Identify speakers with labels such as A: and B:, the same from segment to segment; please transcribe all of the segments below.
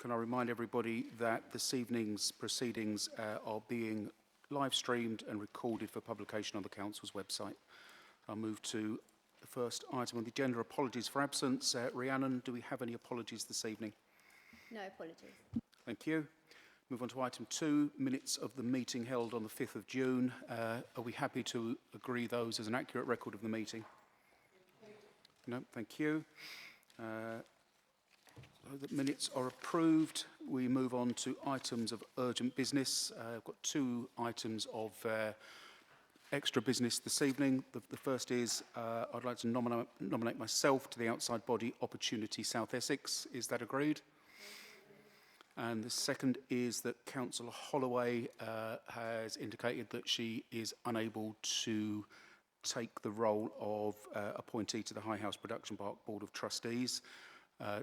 A: Can I remind everybody that this evening's proceedings are being live streamed and recorded for publication on the Council's website. I'll move to the first item on the agenda, apologies for absence. Rhiannon, do we have any apologies this evening?
B: No apologies.
A: Thank you. Move on to item 2, minutes of the meeting held on the 5th of June. Are we happy to agree those as an accurate record of the meeting? No, thank you. The minutes are approved. We move on to items of urgent business. I've got 2 items of extra business this evening. The first is I'd like to nominate myself to the outside body Opportunity South Essex. Is that agreed? And the second is that Councillor Holloway has indicated that she is unable to take the role of appointee to the High House Production Park Board of Trustees.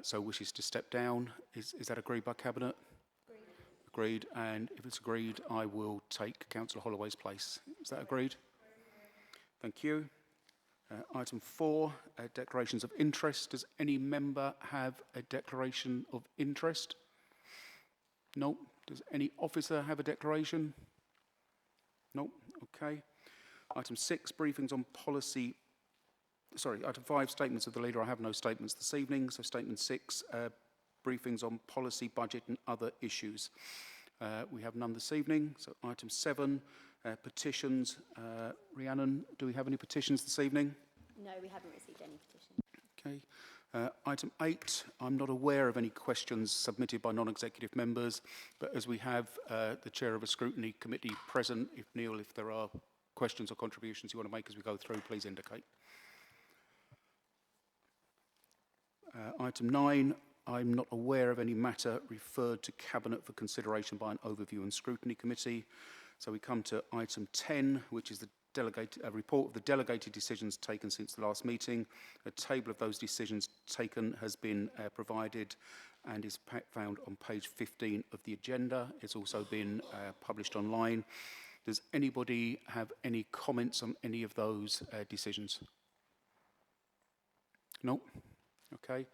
A: So wishes to step down. Is that agreed by Cabinet? Agreed. And if it's agreed, I will take Councillor Holloway's place. Is that agreed? Thank you. Item 4, declarations of interest. Does any member have a declaration of interest? No. Does any officer have a declaration? No. Okay. Item 6, briefings on policy. Sorry, item 5, statements of the leader. I have no statements this evening. So statement 6, briefings on policy, budget and other issues. We have none this evening. So item 7, petitions. Rhiannon, do we have any petitions this evening?
B: No, we haven't received any petitions.
A: Okay. Item 8, I'm not aware of any questions submitted by non-executive members, but as we have the chair of a scrutiny committee present, if there are questions or contributions you want to make as we go through, please indicate. Item 9, I'm not aware of any matter referred to Cabinet for consideration by an overview and scrutiny committee. So we come to item 10, which is the report of the delegated decisions taken since the last meeting. A table of those decisions taken has been provided and is found on page 15 of the agenda. It's also been published online. Does anybody have any comments on any of those decisions? No? Okay.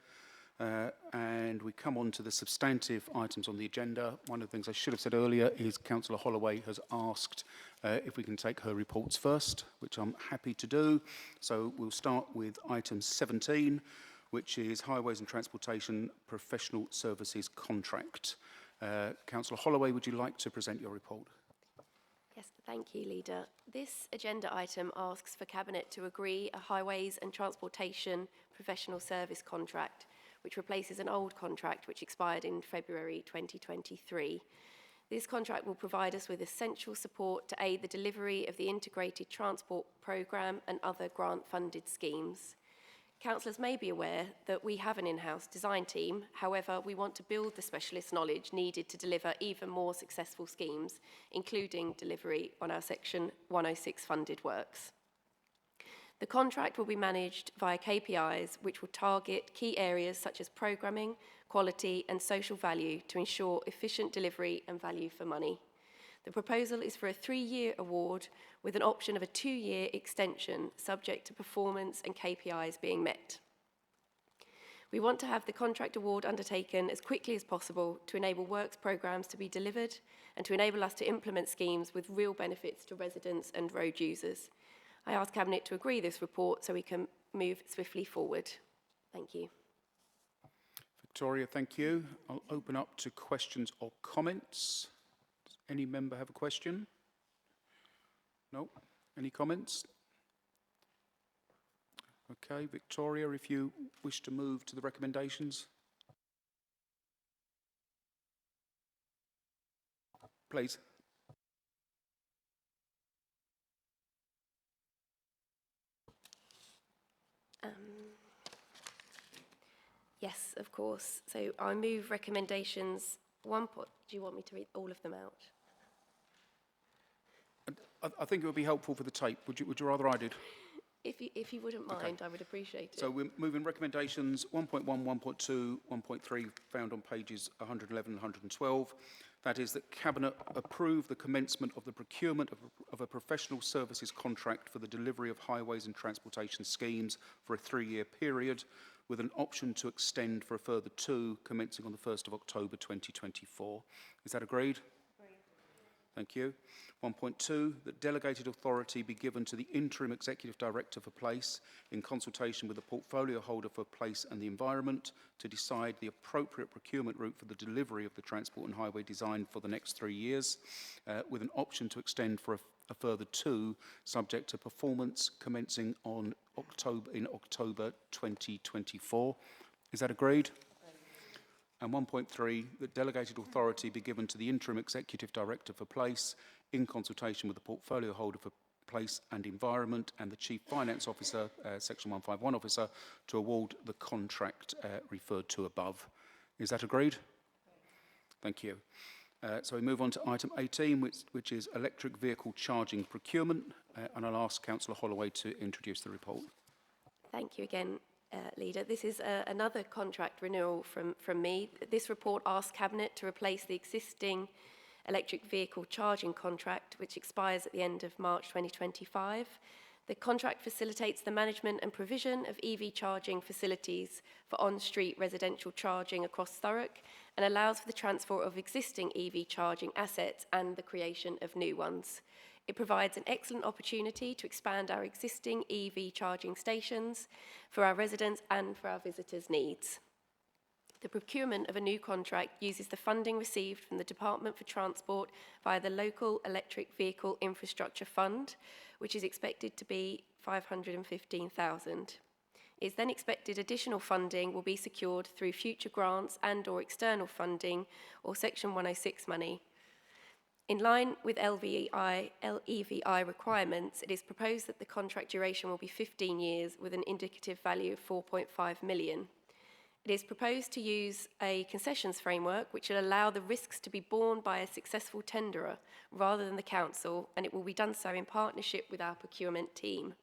A: And we come on to the substantive items on the agenda. One of the things I should have said earlier is Councillor Holloway has asked if we can take her reports first, which I'm happy to do. So we'll start with item 17, which is Highways and Transportation Professional Services Contract. Councillor Holloway, would you like to present your report?
C: Yes, thank you, Leader. This agenda item asks for Cabinet to agree a Highways and Transportation Professional Service Contract, which replaces an old contract which expired in February 2023. This contract will provide us with essential support to aid the delivery of the Integrated Transport Programme and other grant-funded schemes. Councillors may be aware that we have an in-house design team. However, we want to build the specialist knowledge needed to deliver even more successful schemes, including delivery on our Section 106 funded works. The contract will be managed via KPIs, which will target key areas such as programming, quality and social value to ensure efficient delivery and value for money. The proposal is for a 3-year award with an option of a 2-year extension subject to performance and KPIs being met. We want to have the contract award undertaken as quickly as possible to enable works programmes to be delivered and to enable us to implement schemes with real benefits to residents and road users. I ask Cabinet to agree this report so we can move swiftly forward. Thank you.
A: Victoria, thank you. I'll open up to questions or comments. Does any member have a question? No? Any comments? Okay, Victoria, if you wish to move to the recommendations. Please.
C: Yes, of course. So I move recommendations 1. Do you want me to read all of them out?
A: I think it would be helpful for the tape. Would you rather I did?
C: If you wouldn't mind, okay. I would appreciate it.
A: So we're moving recommendations 1.1, 1.2, 1.3 found on pages 111 and 112. That is that Cabinet approve the commencement of the procurement of a professional services contract for the delivery of highways and transportation schemes for a 3-year period with an option to extend for a further 2 commencing on the 1st of October 2024. Is that agreed? Thank you. 1.2, that delegated authority be given to the Interim Executive Director for Place, in consultation with the portfolio holder for Place and the Environment, to decide the appropriate procurement route for the delivery of the transport and highway design for the next 3 years, with an option to extend for a further 2, subject to performance commencing in October 2024. Is that agreed? And 1.3, that delegated authority be given to the Interim Executive Director for Place, in consultation with the portfolio holder for Place and Environment and the Chief Finance Officer, Section 151 Officer, to award the contract referred to above. Is that agreed? Thank you. So we move on to item 18, which is electric vehicle charging procurement, and I'll ask Councillor Holloway to introduce the report.
C: Thank you again, Leader. This is another contract renewal from me. This report asks Cabinet to replace the existing electric vehicle charging contract, which expires at the end of March 2025. The contract facilitates the management and provision of EV charging facilities for on-street residential charging across Thurrock and allows for the transfer of existing EV charging assets and the creation of new ones. It provides an excellent opportunity to expand our existing EV charging stations for our residents and for our visitors' needs. The procurement of a new contract uses the funding received from the Department for Transport via the Local Electric Vehicle Infrastructure Fund, which is expected to be $515,000. It is then expected additional funding will be secured through future grants and/or external funding or Section 106 money. In line with LEVI requirements, it is proposed that the contract duration will be 15 years with an indicative value of 4.5 million. It is proposed to use a concessions framework which will allow the risks to be borne by a successful tenderer rather than the council, and it will be done so in partnership with our procurement team.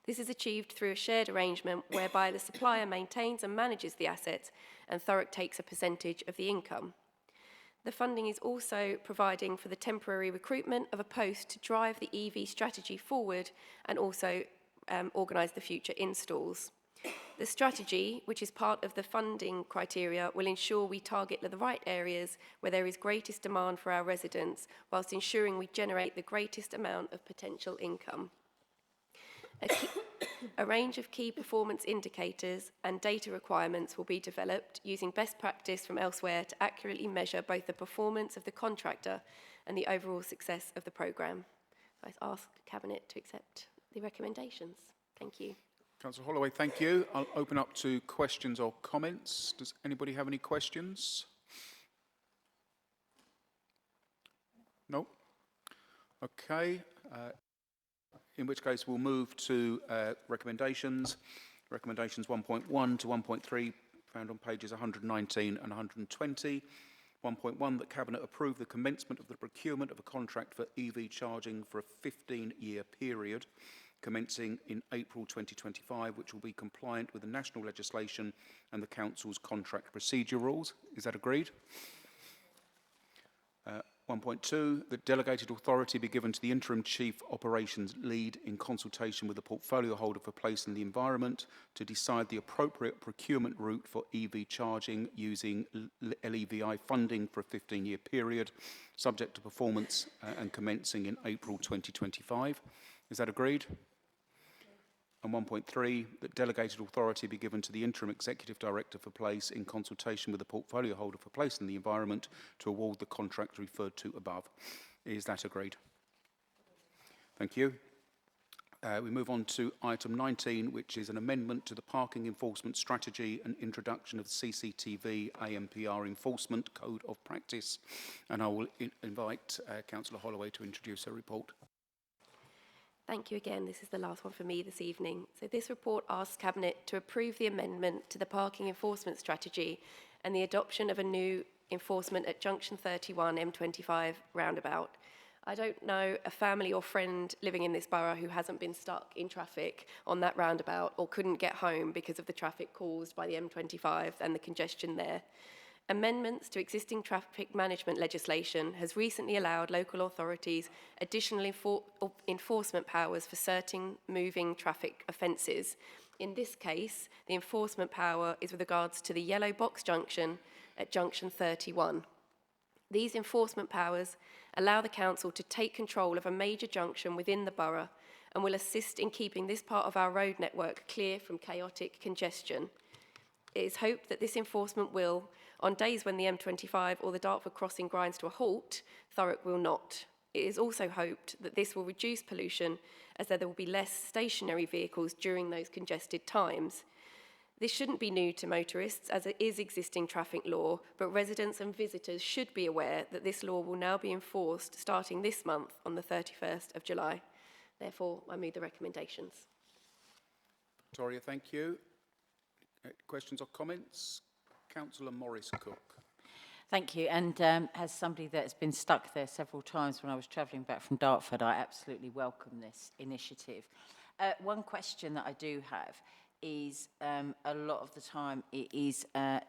C: This is achieved through a shared arrangement whereby the supplier maintains and manages the assets and Thurrock takes a percentage of the income. The funding is also providing for the temporary recruitment of a post to drive the EV strategy forward and also organise the future installs. The strategy, which is part of the funding criteria, will ensure we target the right areas where there is greatest demand for our residents, whilst ensuring we generate the greatest amount of potential income. A range of key performance indicators and data requirements will be developed using best practice from elsewhere to accurately measure both the performance of the contractor and the overall success of the programme. I ask Cabinet to accept the recommendations. Thank you.
A: Councillor Holloway, thank you. I'll open up to questions or comments. Does anybody have any questions? No? Okay. In which case we'll move to recommendations. Recommendations 1.1 to 1.3 found on pages 119 and 120. 1.1, that Cabinet approve the commencement of the procurement of a contract for EV charging for a 15-year period commencing in April 2025, which will be compliant with the national legislation and the Council's contract procedure rules. Is that agreed? 1.2, that delegated authority be given to the Interim Chief Operations Lead in consultation with the portfolio holder for Place and the Environment to decide the appropriate procurement route for EV charging using LEVI funding for a 15-year period, subject to performance and commencing in April 2025. Is that agreed? And 1.3, that delegated authority be given to the Interim Executive Director for Place in consultation with the portfolio holder for Place and the Environment to award the contract referred to above. Is that agreed? Thank you. We move on to item 19, which is an amendment to the parking enforcement strategy and introduction of the CCTV AMPR enforcement code of practice. And I will invite Councillor Holloway to introduce her report.
C: Thank you again. This is the last one for me this evening. So this report asks Cabinet to approve the amendment to the parking enforcement strategy and the adoption of a new enforcement at Junction 31 M25 roundabout. I don't know a family or friend living in this borough who hasn't been stuck in traffic on that roundabout or couldn't get home because of the traffic caused by the M25 and the congestion there. Amendments to existing traffic management legislation has recently allowed local authorities additional enforcement powers for certain moving traffic offences, In this case, the enforcement power is with regards to the yellow box junction at junction 31. These enforcement powers allow the council to take control of a major junction within the borough and will assist in keeping this part of our road network clear from chaotic congestion. It is hoped that this enforcement will, on days when the M25 or the Dartford crossing grinds to a halt, Thurrock will not. It is also hoped that this will reduce pollution as there will be less stationary vehicles during those congested times. This shouldn't be new to motorists as it is existing traffic law, but residents and visitors should be aware that this law will now be enforced starting this month on the 31st of July. Therefore, I move the recommendations.
A: Victoria, thank you. Questions or comments? Councillor Morris-Cook.
D: Thank you. And as somebody that's been stuck there several times when I was travelling back from Dartford, I absolutely welcome this initiative. One question that I do have is a lot of the time it is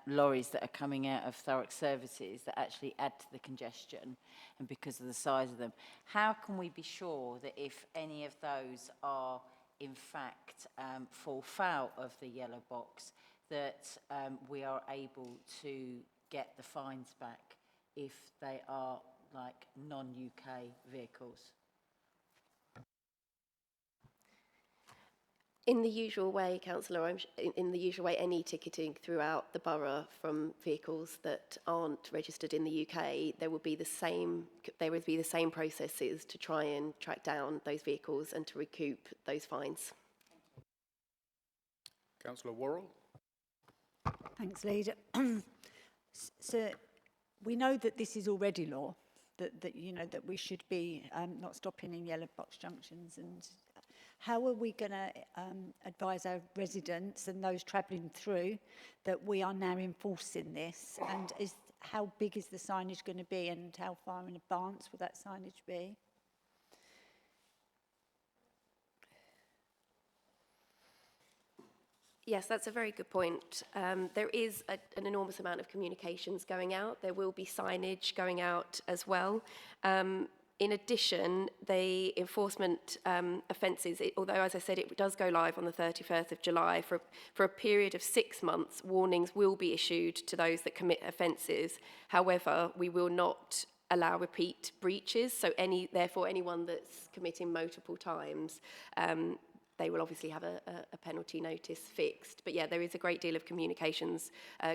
D: lorries that are coming out of Thurrock services that actually add to the congestion, and because of the size of them. How can we be sure that if any of those are in fact fall foul of the yellow box, that we are able to get the fines back if they are like non-UK vehicles?
C: In the usual way, Councillor, in the usual way, any ticketing throughout the borough from vehicles that aren't registered in the UK, there will be the same processes to try and track down those vehicles and to recoup those fines.
A: Councillor Worrell.
E: Thanks, Leader. So we know that this is already law, that you know that we should be not stopping in yellow box junctions. And how are we going to advise our residents and those travelling through that we are now enforcing this? And how big is the signage going to be, and how far in advance will that signage be?
C: Yes, that's a very good point. There is an enormous amount of communications going out. There will be signage going out as well. In addition, the enforcement offences, although, as I said, it does go live on the 31st of July, for a period of 6 months, warnings will be issued to those that commit offences. However, we will not allow repeat breaches, so therefore anyone that's committing multiple times, they will obviously have a penalty notice fixed. But yeah, there is a great deal of communications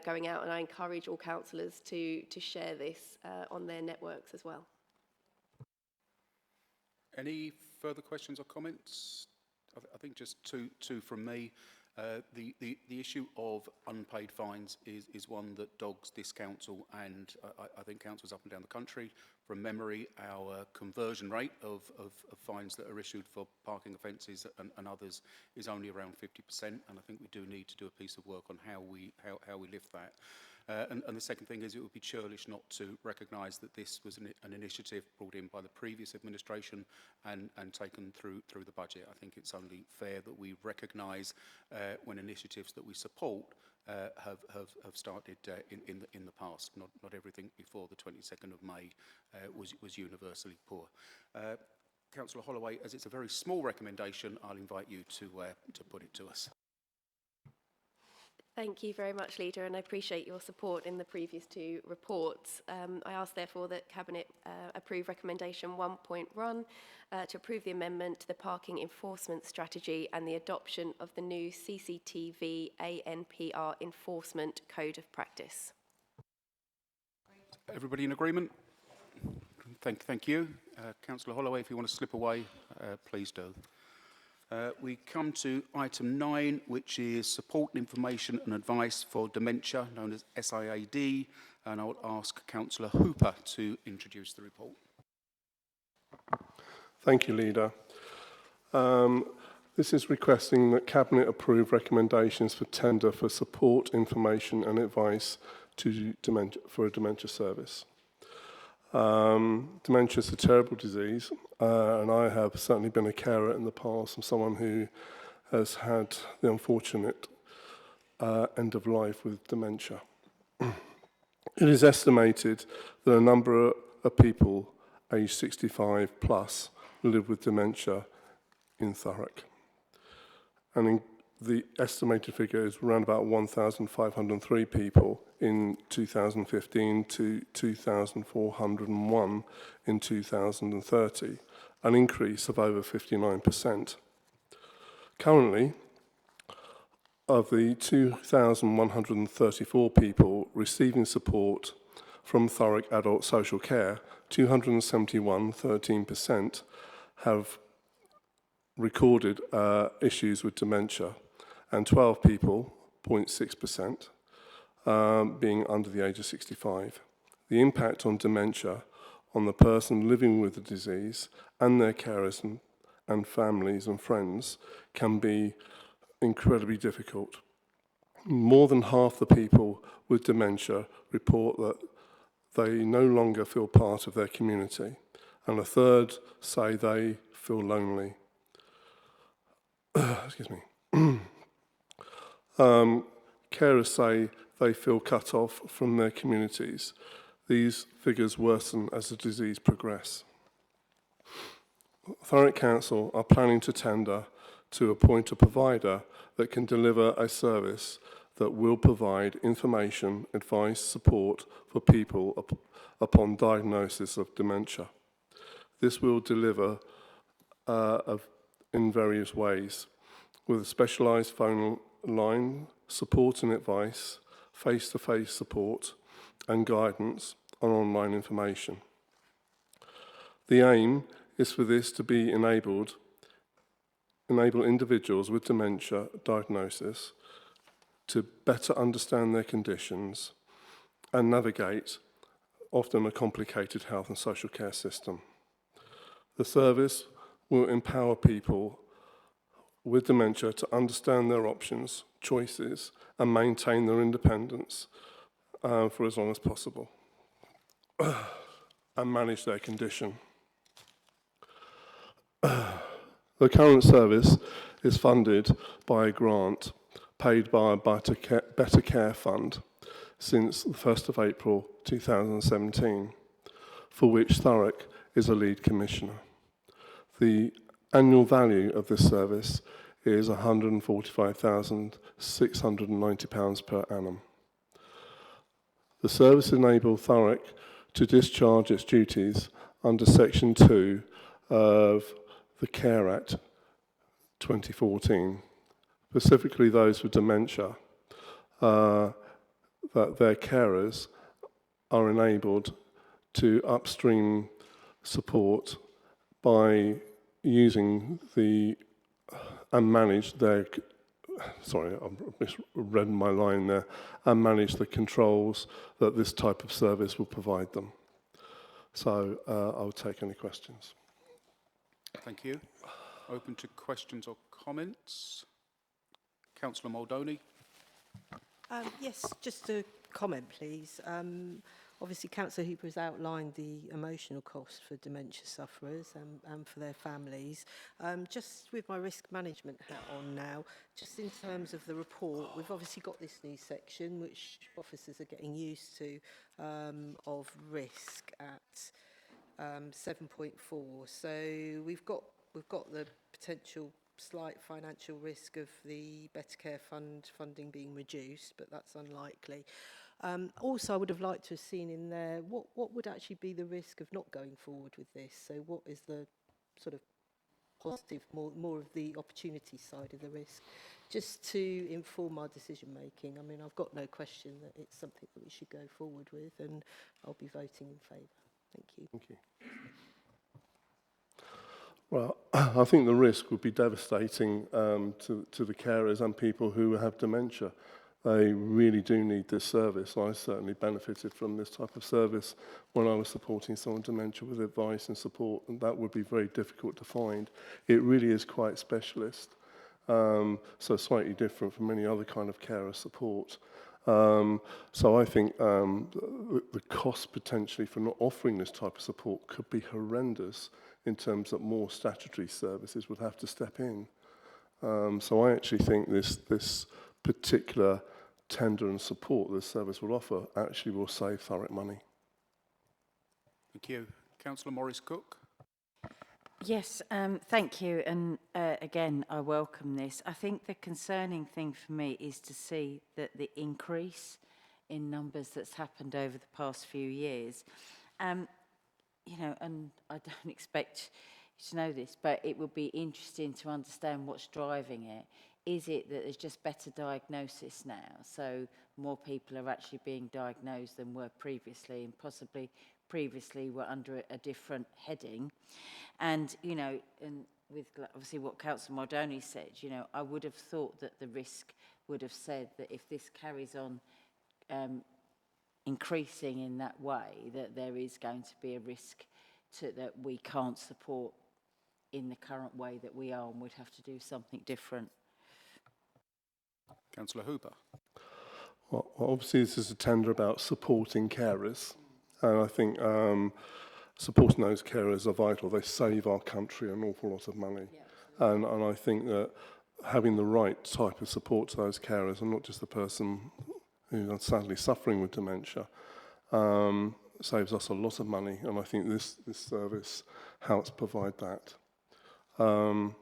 C: going out, and I encourage all councillors to share this on their networks as well.
A: Any further questions or comments? I think just two from me. The issue of unpaid fines is one that dogs this council, and I think councils up and down the country. From memory, our conversion rate of fines that are issued for parking offences and others is only around 50%, and I think we do need to do a piece of work on how we lift that. And the second thing is, it would be churlish not to recognise that this was an initiative brought in by the previous administration and taken through the budget. I think it's only fair that we recognise when initiatives that we support have started in the past. Not everything before the 22nd of May was universally poor. Councillor Holloway, as it's a very small recommendation, I'll invite you to put it to us.
C: Thank you very much, Leader, and I appreciate your support in the previous two reports. I ask, therefore, that Cabinet approve recommendation 1.1 to approve the amendment to the parking enforcement strategy and the adoption of the new CCTV ANPR enforcement code of practice.
A: Everybody in agreement? Thank you. Councillor Holloway, if you want to slip away, please do. We come to item 9, which is support, information and advice for dementia, known as SIAD, and I will ask Councillor Hooper to introduce the report.
F: Thank you, Leader. This is requesting that Cabinet approve recommendations for tender for support, information and advice for a dementia service. Dementia is a terrible disease, and I have certainly been a carer in the past and someone who has had the unfortunate end of life with dementia. It is estimated that a number of people aged 65 plus live with dementia in Thurrock. And the estimated figure is around about 1,503 people in 2015 to 2,401 in 2030, an increase of over 59%. Currently, of the 2,134 people receiving support from Thurrock Adult Social Care, 271, 13%, have recorded issues with dementia, and 12 people, 0.6%, being under the age of 65. The impact on dementia on the person living with the disease and their carers and families and friends can be incredibly difficult. More than half the people with dementia report that they no longer feel part of their community, and a third say they feel lonely. Excuse me. Carers say they feel cut off from their communities. These figures worsen as the disease progresses. Thurrock Council are planning to tender to appoint a provider that can deliver a service that will provide information, advice, support for people upon diagnosis of dementia. This will deliver in various ways, with a specialised phone line, support and advice, face-to-face support and guidance on online information. The aim is for this to be enable individuals with dementia diagnosis to better understand their conditions and navigate often a complicated health and social care system. The service will empower people with dementia to understand their options, choices, and maintain their independence for as long as possible and manage their condition. The current service is funded by a grant paid by a Better Care Fund since the 1st of April 2017, for which Thurrock is a lead commissioner. The annual value of this service is £145,690 per annum. The service enables Thurrock to discharge its duties under Section 2 of the Care Act 2014, specifically those with dementia, that their carers are enabled to upstream support by using and manage their, sorry, I misread my line there, and manage the controls that this type of service will provide them. So I'll take any questions.
A: Thank you. Open to questions or comments. Councillor Moldoni.
G: Yes, just a comment, please. Obviously, Councillor Hooper has outlined the emotional cost for dementia sufferers and for their families. Just with my risk management hat on now, just in terms of the report, we've obviously got this new section which officers are getting used to of risk at 7.4. So we've got the potential slight financial risk of the Better Care Fund funding being reduced, but that's unlikely. Also, I would have liked to have seen in there what would actually be the risk of not going forward with this. So what is the sort of positive, more of the opportunity side of the risk, just to inform our decision making. I mean, I've got no question that it's something that we should go forward with, and I'll be voting in favour. Thank you.
F: Thank you. Well, I think the risk would be devastating to the carers and people who have dementia. They really do need this service. I certainly benefited from this type of service when I was supporting someone with dementia with advice and support, and that would be very difficult to find. It really is quite specialist, so slightly different from any other kind of carer support. So I think the cost potentially for not offering this type of support could be horrendous in terms that more statutory services would have to step in. So I actually think this particular tender and support this service will offer actually will save Thurrock money.
A: Thank you. Councillor Maurice Cook.
D: Yes, thank you. And again, I welcome this. I think the concerning thing for me is to see that the increase in numbers that's happened over the past few years. You know, and I don't expect you to know this, but it would be interesting to understand what's driving it. Is it that there's just better diagnosis now? So more people are actually being diagnosed than were previously, and possibly previously were under a different heading. And, you know, and with obviously what Councillor Maldoni said, you know, I would have thought that the risk would have said that if this carries on increasing in that way, that there is going to be a risk that we can't support in the current way that we are, and we'd have to do something different.
A: Councillor Hooper.
F: Well, obviously this is a tender about supporting carers, and I think supporting those carers are vital. They save our country an awful lot of money. Yeah, and I think that having the right type of support to those carers, and not just the person who's sadly suffering with dementia, saves us a lot of money, and I think this service helps provide that. What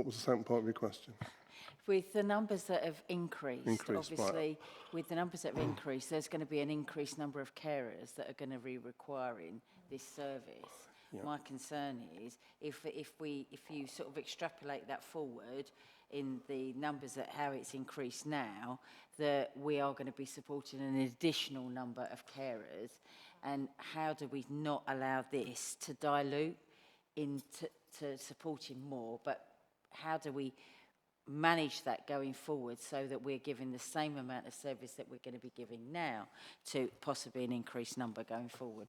F: was the second part of your question?
D: With the numbers that have increased, obviously,
F: right.
D: with the numbers that have increased, there's going to be an increased number of carers that are going to be requiring this service. Yeah. My concern is if you sort of extrapolate that forward in the numbers at how it's increased now, that we are going to be supporting an additional number of carers, and how do we not allow this to dilute into supporting more, but how do we manage that going forward so that we're giving the same amount of service that we're going to be giving now to possibly an increased number going forward?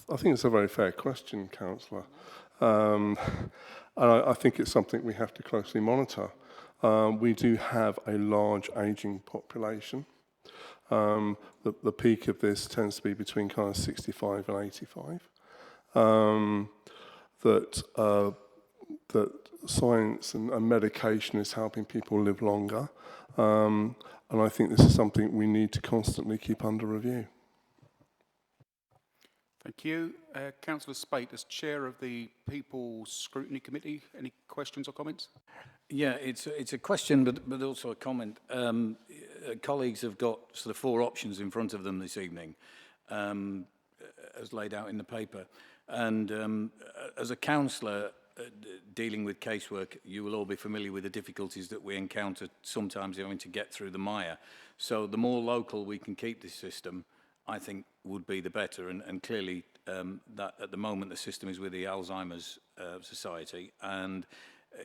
F: I think it's a very fair question, Councillor. And I think it's something we have to closely monitor. We do have a large ageing population. The peak of this tends to be between kind of 65 and 85. That science and medication is helping people live longer. And I think this is something we need to constantly keep under review.
A: Thank you. Councillor Spate, as chair of the People's Scrutiny Committee, any questions or comments?
H: Yeah, it's a question, but also a comment. Colleagues have got sort of 4 options in front of them this evening, as laid out in the paper. And as a councillor dealing with casework, you will all be familiar with the difficulties that we encounter sometimes having to get through the mire. So the more local we can keep this system, I think would be the better. And clearly that at the moment the system is with the Alzheimer's Society, and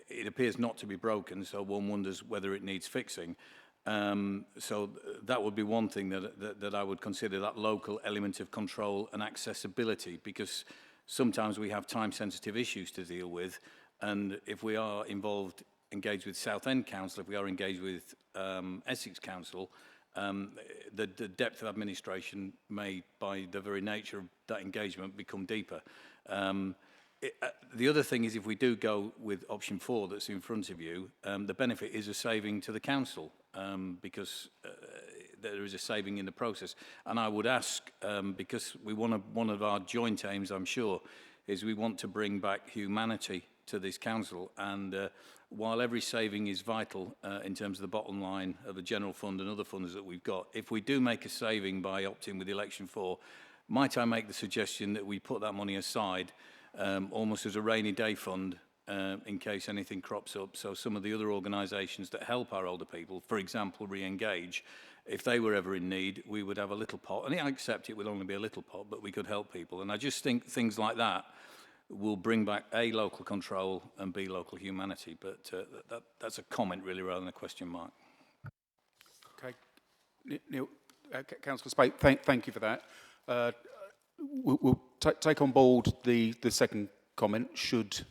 H: it appears not to be broken, so one wonders whether it needs fixing. So that would be one thing that I would consider, that local element of control and accessibility, because sometimes we have time-sensitive issues to deal with, and if we are engaged with Southend Council, if we are engaged with Essex Council, the depth of administration may, by the very nature of that engagement, become deeper. The other thing is, if we do go with option 4 that's in front of you, the benefit is a saving to the council, because there is a saving in the process. And I would ask, because one of our joint aims, I'm sure, is we want to bring back humanity to this council. And while every saving is vital in terms of the bottom line of the general fund and other funds that we've got, if we do make a saving by opting with election 4, might I make the suggestion that we put that money aside almost as a rainy day fund in case anything crops up, so some of the other organisations that help our older people, for example, Re-Engage, if they were ever in need, we would have a little pot. And I accept it would only be a little pot, but we could help people. And I just think things like that will bring back A, local control, and B, local humanity. But that's a comment really rather than a question mark.
A: Okay. Neil, Councillor Spate, thank you for that. We'll take on board the second comment, should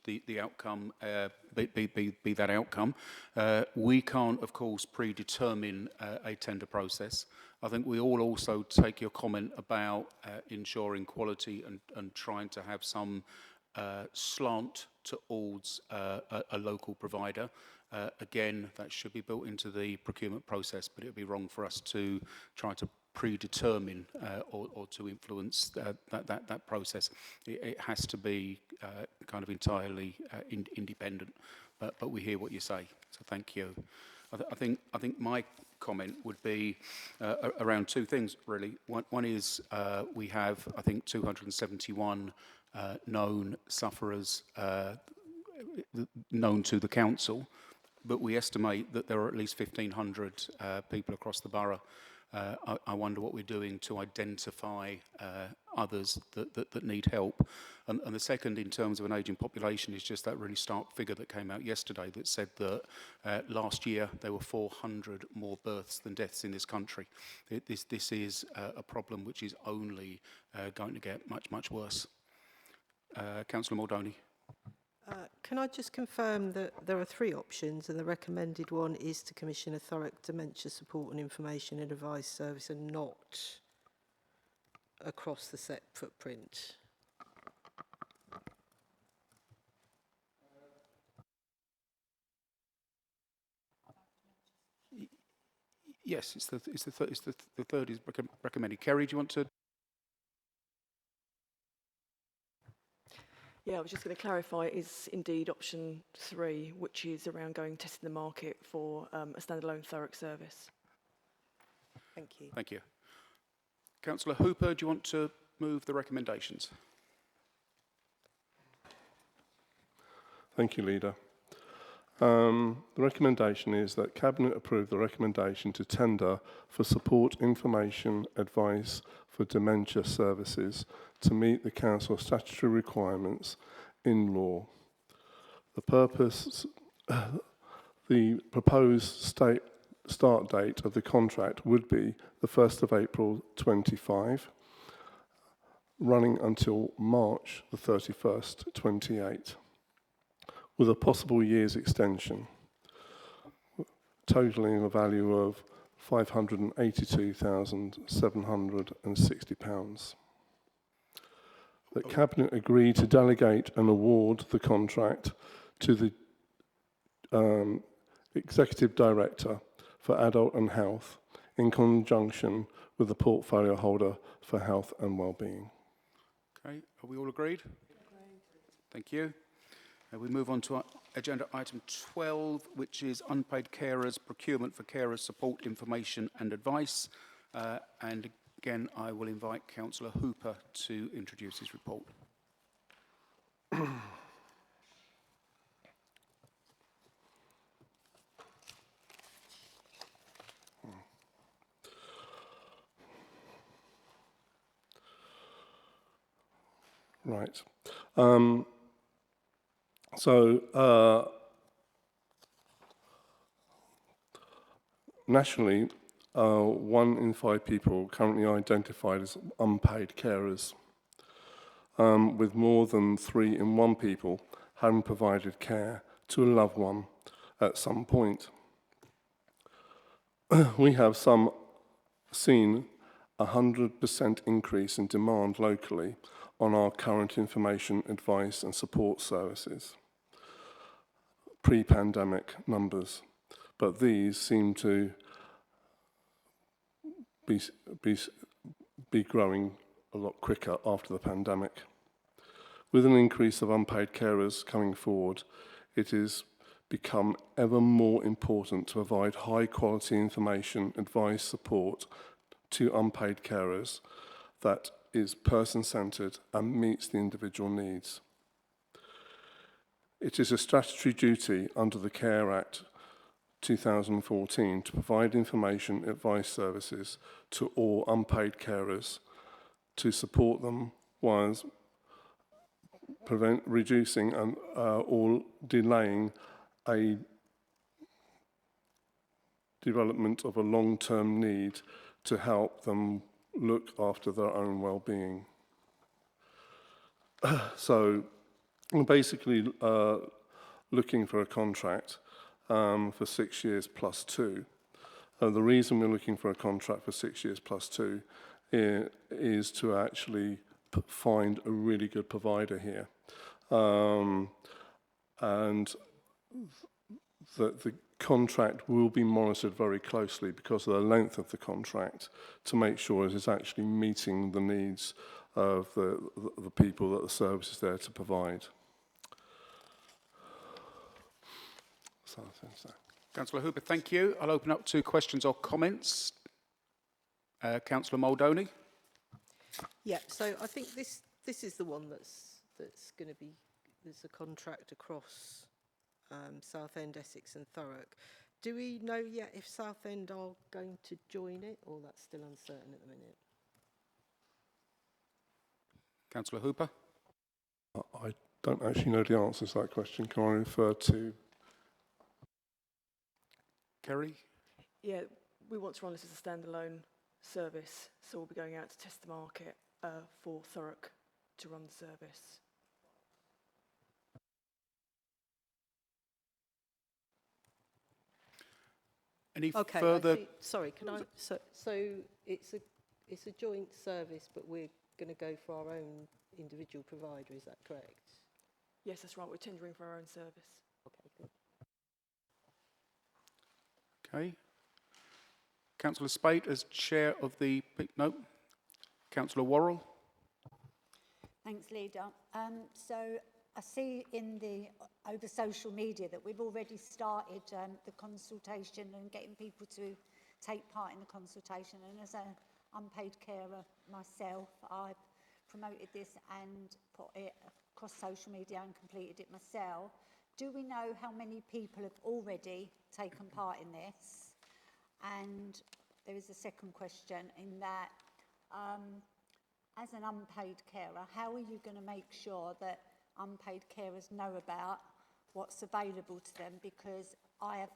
A: the outcome be that outcome. We can't, of course, predetermine a tender process. I think we all also take your comment about ensuring quality and trying to have some slant towards a local provider. Again, that should be built into the procurement process, but it would be wrong for us to try to predetermine or to influence that process. It has to be kind of entirely independent, but we hear what you say, so thank you. I think my comment would be around two things, really. One is we have, I think, 271 known sufferers known to the council, but we estimate that there are at least 1,500 people across the borough. I wonder what we're doing to identify others that need help. And the second, in terms of an ageing population, is just that really stark figure that came out yesterday that said that last year there were 400 more births than deaths in this country. This is a problem which is only going to get much worse. Councillor Maldoni.
G: Can I just confirm that there are three options, and the recommended one is to commission a Thurrock dementia support and information and advice service, and not across the set footprint?
A: Yes, it's the third is recommended. Kerry, do you want to?
I: Yeah, I was just going to clarify, it is indeed option 3, which is around going testing the market for a standalone Thurrock service.
G: Thank you.
A: Thank you. Councillor Hooper, do you want to move the recommendations?
F: Thank you, Leader. The recommendation is that Cabinet approve the recommendation to tender for support, information, advice for dementia services to meet the Council's statutory requirements in law. The purpose, the proposed start date of the contract would be the 1st of April 25, running until March the 31st, 28. With a possible year's extension, totaling a value of £582,760. That Cabinet agreed to delegate and award the contract to the Executive Director for Adult and Health in conjunction with the portfolio holder for Health and Wellbeing.
A: Okay, are we all agreed? Thank you. We move on to agenda item 12, which is unpaid carers, procurement for carers, support, information and advice. And again, I will invite Councillor Hooper to introduce his report.
F: Right. Nationally, 1 in 5 people currently identified as unpaid carers, with more than 3 in 1 people having provided care to a loved one at some point. We have seen 100% increase in demand locally on our current information, advice and support services. Pre-pandemic numbers, but these seem to be growing a lot quicker after the pandemic. With an increase of unpaid carers coming forward, it has become ever more important to provide high quality information, advice, support to unpaid carers that is person-centred and meets the individual needs. It is a statutory duty under the Care Act 2014 to provide information advice services to all unpaid carers to support them whilst reducing and or delaying a development of a long-term need to help them look after their own well-being. So basically looking for a contract for 6 years plus 2. The reason we're looking for a contract for 6 years plus 2 is to actually find a really good provider here. And that the contract will be monitored very closely because of the length of the contract to make sure it is actually meeting the needs of the people that the service is there to provide. So,
A: Councillor Hooper, thank you. I'll open up to questions or comments. Councillor Moldoni.
G: Yeah, so I think this is the one that's going to be, there's a contract across Southend, Essex and Thurrock. Do we know yet if Southend are going to join it, or that's still uncertain at the minute?
A: Councillor Hooper.
F: I don't actually know the answer to that question. Can I refer to
A: Kerry.
I: Yeah, we want to run this as a standalone service, so we'll be going out to test the market for Thurrock to run the service.
A: Any
G: Okay,
A: further?
G: Sorry, can I? So it's a joint service, but we're going to go for our own individual provider. Is that correct?
I: Yes, that's right. We're tendering for our own service.
G: Okay, good.
A: Okay. Councillor Spate as chair of the... No. Councillor Worrell.
E: Thanks, Leader. So I see over social media that we've already started the consultation and getting people to take part in the consultation. And as an unpaid carer myself, I've promoted this and put it across social media and completed it myself. Do we know how many people have already taken part in this? And there is a second question in that, as an unpaid carer, how are you going to make sure that unpaid carers know about what's available to them? Because I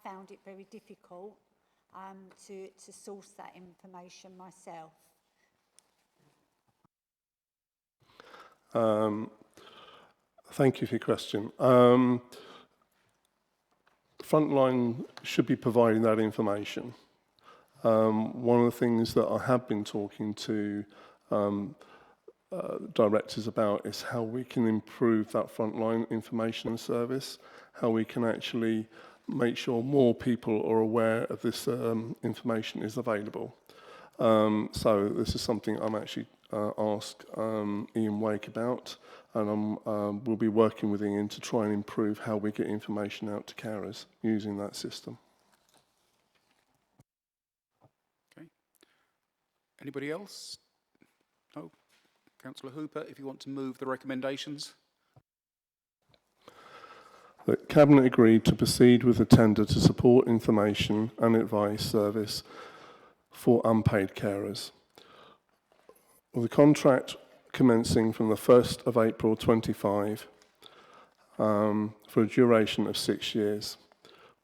E: found it very difficult to source that information myself.
F: Thank you for your question. Frontline should be providing that information. One of the things that I have been talking to directors about is how we can improve that frontline information service, how we can actually make sure more people are aware of this information is available. So this is something I'm actually asked Ian Wake about, and we'll be working with Ian to try and improve how we get information out to carers using that system.
A: Okay. Anybody else? No. Councillor Hooper, if you want to move the recommendations.
F: That Cabinet agreed to proceed with the tender to support information and advice service for unpaid carers. With the contract commencing from the 1st of April 25 for a duration of 6 years,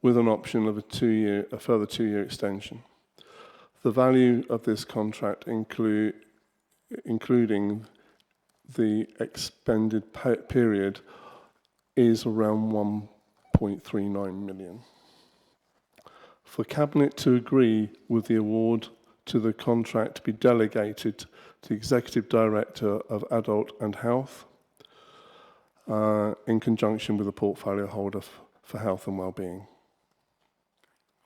F: with an option of a further 2-year extension. The value of this contract including the expended period is around 1.39 million. For Cabinet to agree with the award to the contract to be delegated to the Executive Director of Adult and Health in conjunction with the portfolio holder for health and wellbeing.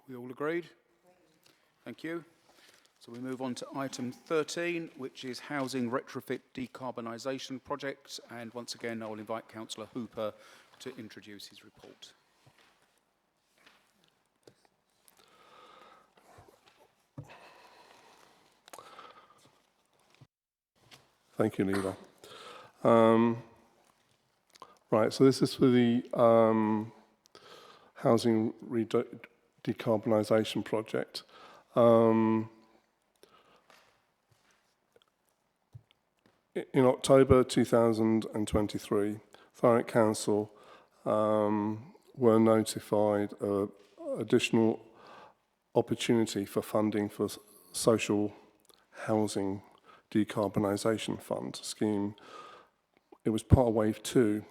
A: We all agreed? Thank you. So we move on to item 13, which is Housing Retrofit Decarbonisation Project. And once again, I will invite Councillor Hooper to introduce his report.
F: Thank you, Leader. Right, so this is for the Housing Decarbonisation Project. In October 2023, Thurrock Council were notified of additional opportunity for funding for social housing decarbonisation fund scheme. It was part of wave 2.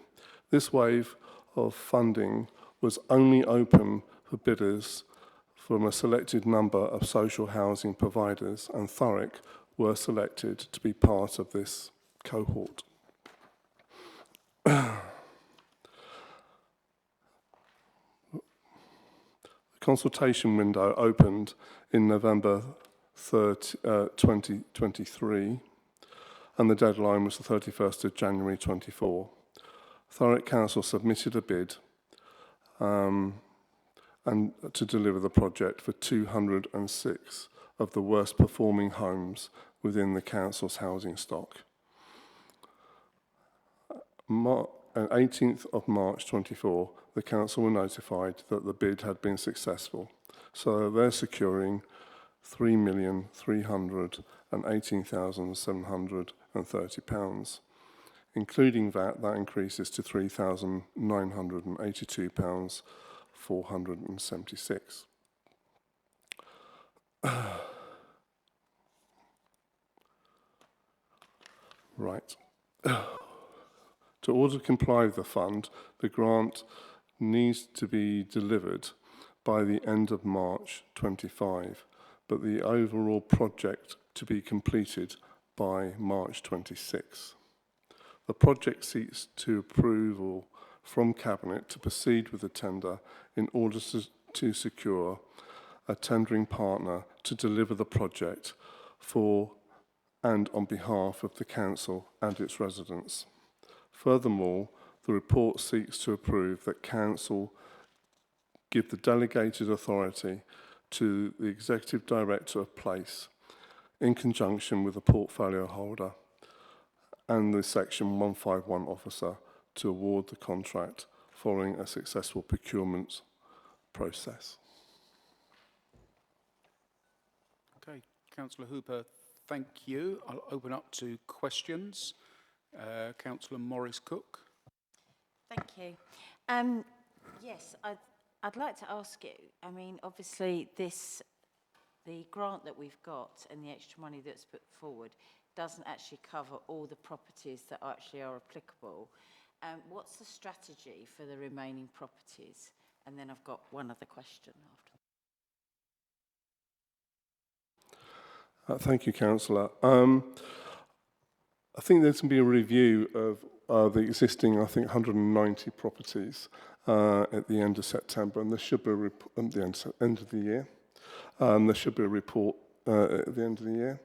F: This wave of funding was only open for bidders from a selected number of social housing providers, and Thurrock were selected to be part of this cohort. consultation window opened in November 2023, and the deadline was the 31st of January 24. Thurrock Council submitted a bid and to deliver the project for 206 of the worst performing homes within the council's housing stock. On 18th of March 24, the council were notified that the bid had been successful, so they're securing £3,318,730. Including VAT, that increases to £3,982,476. Right. To order to comply with the fund, the grant needs to be delivered by the end of March 25, but the overall project to be completed by March 26. The project seeks to approval from Cabinet to proceed with the tender in order to secure a tendering partner to deliver the project for and on behalf of the Council and its residents. Furthermore, the report seeks to approve that Council give the delegated authority to the Executive Director of Place in conjunction with the portfolio holder and the Section 151 officer to award the contract following a successful procurement process.
A: Okay, Councillor Hooper, thank you. I'll open up to questions. Councillor Morris-Cook.
D: Thank you. Yes, I'd like to ask you, I mean, obviously the grant that we've got and the extra money that's put forward doesn't actually cover all the properties that actually are applicable. What's the strategy for the remaining properties? And then I've got one other question after.
F: Thank you, Councillor. I think there's going to be a review of the existing, I think, 190 properties at the end of September, and there should be a at the end of the year. There should be a report at the end of the year.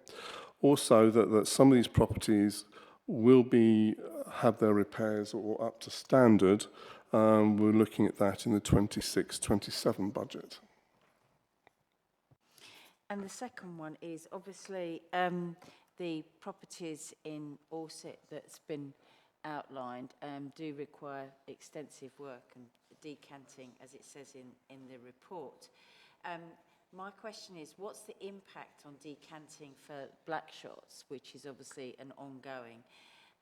F: Also, that some of these properties will have their repairs or up to standard. We're looking at that in the 26-27 budget.
D: And the second one is obviously the properties in Orsett that's been outlined do require extensive work and decanting, as it says in the report. My question is, what's the impact on decanting for black shots, which is obviously an ongoing,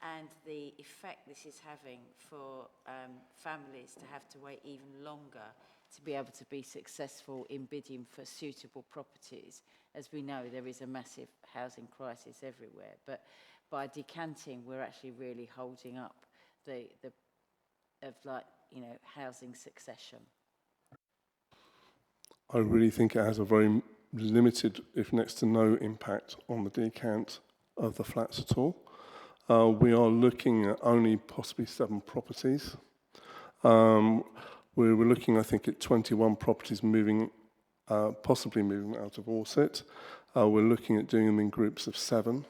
D: and the effect this is having for families to have to wait even longer to be able to be successful in bidding for suitable properties? As we know, there is a massive housing crisis everywhere, but by decanting, we're actually really holding up housing succession.
F: I really think it has a very limited, if next to no, impact on the decant of the flats at all. We are looking at only possibly 7 properties. We're looking, I think, at 21 properties possibly moving out of Orsett. We're looking at doing them in groups of 7.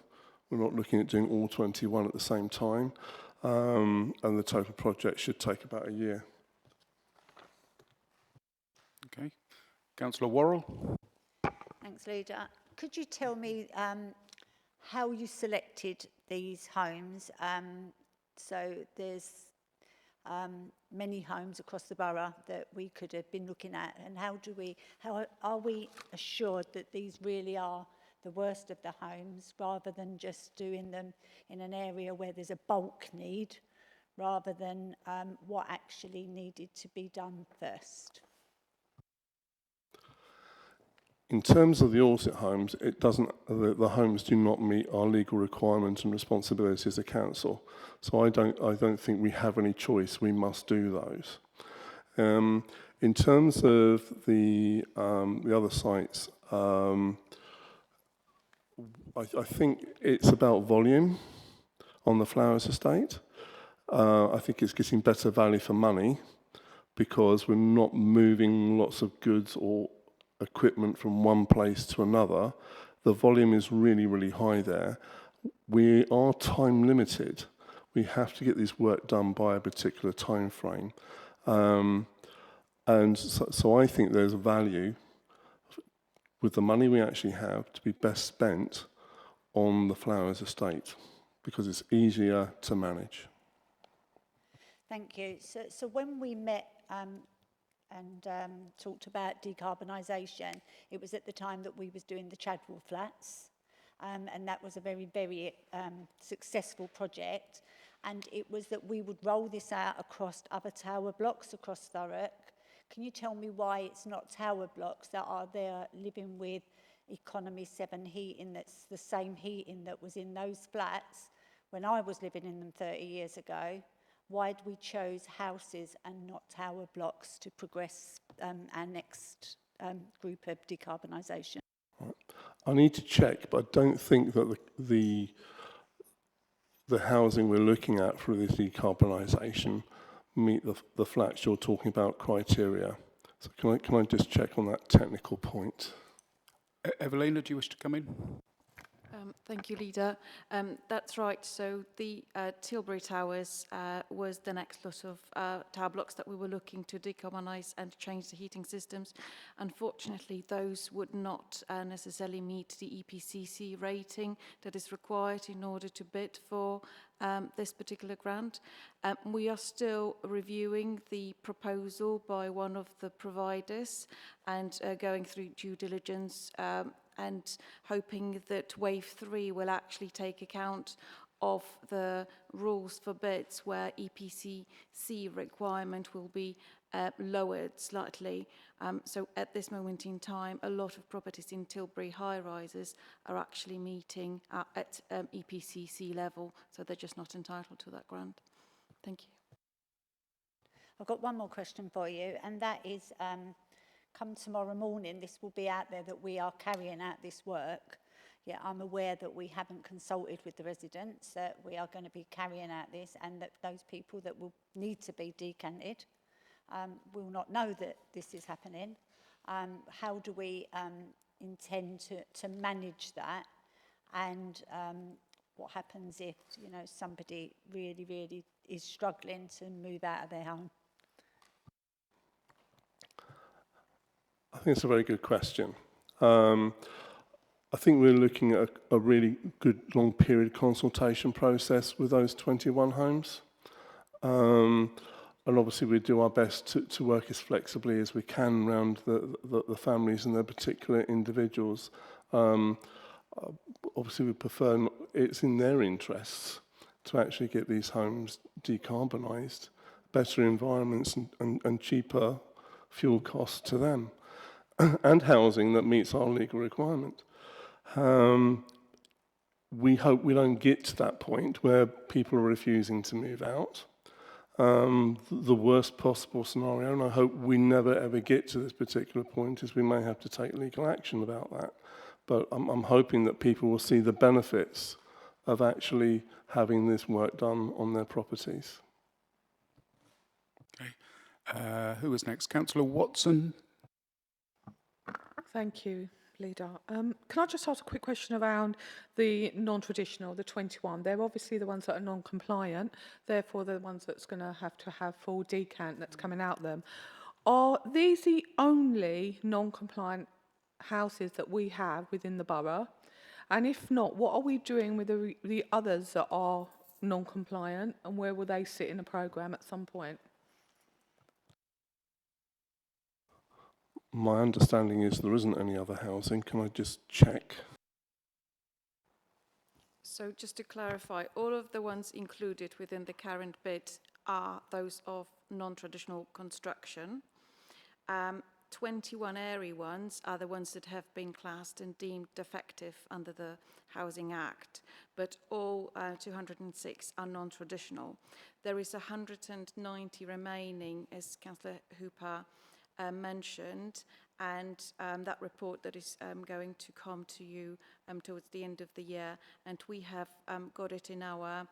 F: We're not looking at doing all 21 at the same time. And the total project should take about a year.
A: Okay. Councillor Worrell.
E: Thanks, Leader. Could you tell me how you selected these homes? So there's many homes across the borough that we could have been looking at, and how are we assured that these really are the worst of the homes, rather than just doing them in an area where there's a bulk need, rather than what actually needed to be done first?
F: In terms of the Orsett homes, the homes do not meet our legal requirements and responsibilities as a council. So I don't think we have any choice. We must do those. In terms of the other sites, I think it's about volume on the Flowers estate. I think it's getting better value for money, because we're not moving lots of goods or equipment from one place to another. The volume is really, really high there. We are time limited. We have to get this work done by a particular time frame. And so I think there's a value with the money we actually have to be best spent on the Flowers estate because it's easier to manage.
E: Thank you. So when we met and talked about decarbonisation, it was at the time that we was doing the Chadwell flats, and that was a very, very successful project. And it was that we would roll this out across other tower blocks across Thurrock. Can you tell me why it's not tower blocks that are there living with economy 7 heating, that's the same heating that was in those flats when I was living in them 30 years ago? Why did we chose houses and not tower blocks to progress our next group of decarbonisation?
F: I need to check, but I don't think that the housing we're looking at for this decarbonisation meet the flats you're talking about criteria. So can I just check on that technical point?
A: Evelina, do you wish to come in?
J: Thank you, Leader. That's right. So the Tilbury Towers was the next lot of tower blocks that we were looking to decarbonise and change the heating systems. Unfortunately, those would not necessarily meet the EPCC rating that is required in order to bid for this particular grant. We are still reviewing the proposal by one of the providers and going through due diligence and hoping that wave 3 will actually take account of the rules for bids where EPCC requirement will be lowered slightly. So at this moment in time, a lot of properties in Tilbury high-rises are actually meeting at EPCC level, so they're just not entitled to that grant. Thank you.
E: I've got one more question for you, and that is, come tomorrow morning, this will be out there that we are carrying out this work. Yeah, I'm aware that we haven't consulted with the residents, that we are going to be carrying out this, and that those people that will need to be decanted will not know that this is happening. How do we intend to manage that? And what happens if, you know, somebody really, really is struggling to move out of their home?
F: I think it's a very good question. I think we're looking at a really good long period consultation process with those 21 homes. And obviously we do our best to work as flexibly as we can around the families and their particular individuals. Obviously we prefer, it's in their interests to actually get these homes decarbonised, better environments and cheaper fuel costs to them. And housing that meets our legal requirement. We hope we don't get to that point where people are refusing to move out. The worst possible scenario, and I hope we never ever get to this particular point, is we may have to take legal action about that. But I'm hoping that people will see the benefits of actually having this work done on their properties.
A: Okay. Who is next? Councillor Watson.
K: Thank you, Leader. Can I just ask a quick question around the non-traditional, the 21? They're obviously the ones that are non-compliant, therefore they're the ones that's going to have full decant that's coming out them. Are these the only non-compliant houses that we have within the borough? And if not, what are we doing with the others that are non-compliant, and where will they sit in the programme at some point?
F: My understanding is there isn't any other housing. Can I just check?
J: So just to clarify, all of the ones included within the current bid are those of non-traditional construction. 21 area ones are the ones that have been classed and deemed defective under the Housing Act, but all 206 are non-traditional. There is 190 remaining, as Councillor Hooper mentioned, and that report that is going to come to you towards the end of the year, and we have got it in our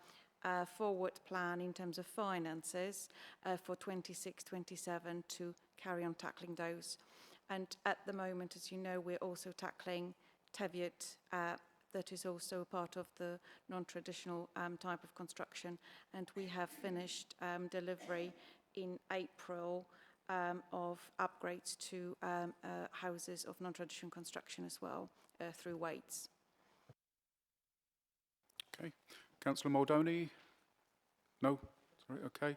J: forward plan in terms of finances for 26-27 to carry on tackling those. And at the moment, as you know, we're also tackling Teviot, that is also a part of the non-traditional type of construction. And we have finished delivery in April of upgrades to houses of non-traditional construction as well through Waits.
A: Okay. Councillor Moldoni? No? Sorry, okay.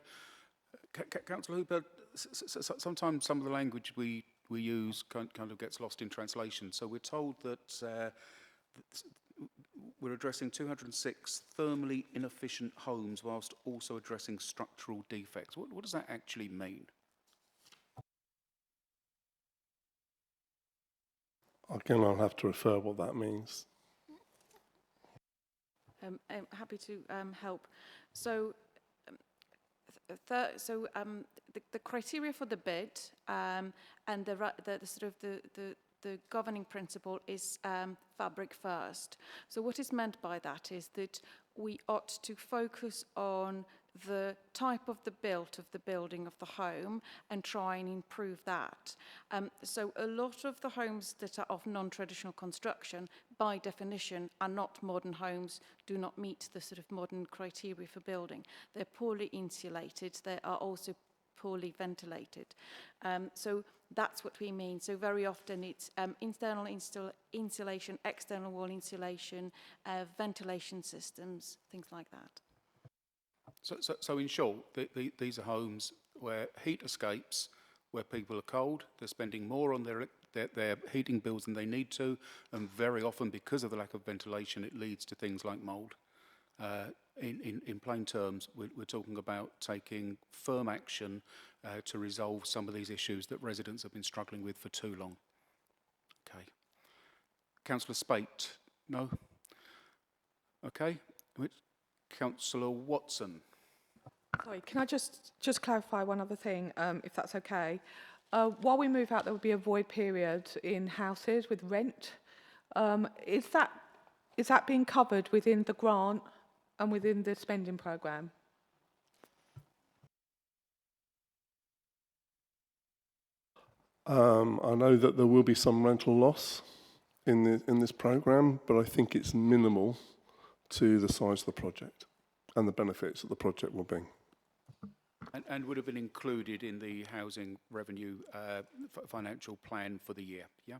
A: Councillor Hooper, sometimes some of the language we use kind of gets lost in translation. So we're told that we're addressing 206 thermally inefficient homes whilst also addressing structural defects. What does that actually mean?
F: Again, I'll have to refer what that means.
J: I'm happy to help. So, the criteria for the bid and the governing principle is fabric first. So what is meant by that is that we ought to focus on the type of the built of the building of the home and try and improve that. So a lot of the homes that are of non-traditional construction, by definition, are not modern homes, do not meet the sort of modern criteria for building. They're poorly insulated. They are also poorly ventilated. So that's what we mean. So very often it's internal insulation, external wall insulation, ventilation systems, things like that.
A: So in short, these are homes where heat escapes, where people are cold, they're spending more on their heating bills than they need to, and very often because of the lack of ventilation, it leads to things like mould. In plain terms, we're talking about taking firm action to resolve some of these issues that residents have been struggling with for too long. Okay. Councillor Spate? No? Okay. Councillor Watson?
K: Sorry, can I just clarify one other thing, if that's okay? While we move out, there will be a void period in houses with rent. Is that being covered within the grant and within the spending programme?
F: I know that there will be some rental loss in this programme, but I think it's minimal to the size of the project and the benefits that the project will bring.
A: And would have been included in the housing revenue financial plan for the year, yeah?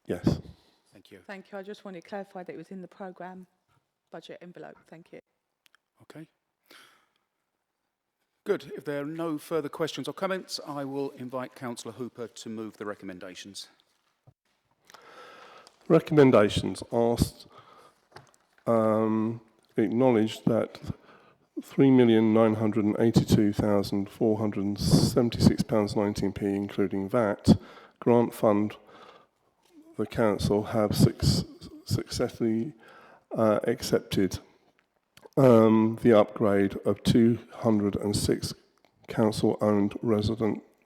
F: Yes.
A: Thank you.
K: Thank you. I just wanted to clarify that it was in the programme budget envelope. Thank you.
A: Okay. Good. If there are no further questions or comments, I will invite Councillor Hooper to move the recommendations.
F: Recommendations asked acknowledged that £3,982,476.19p, including VAT, grant fund the council have successfully accepted the upgrade of 206 council-owned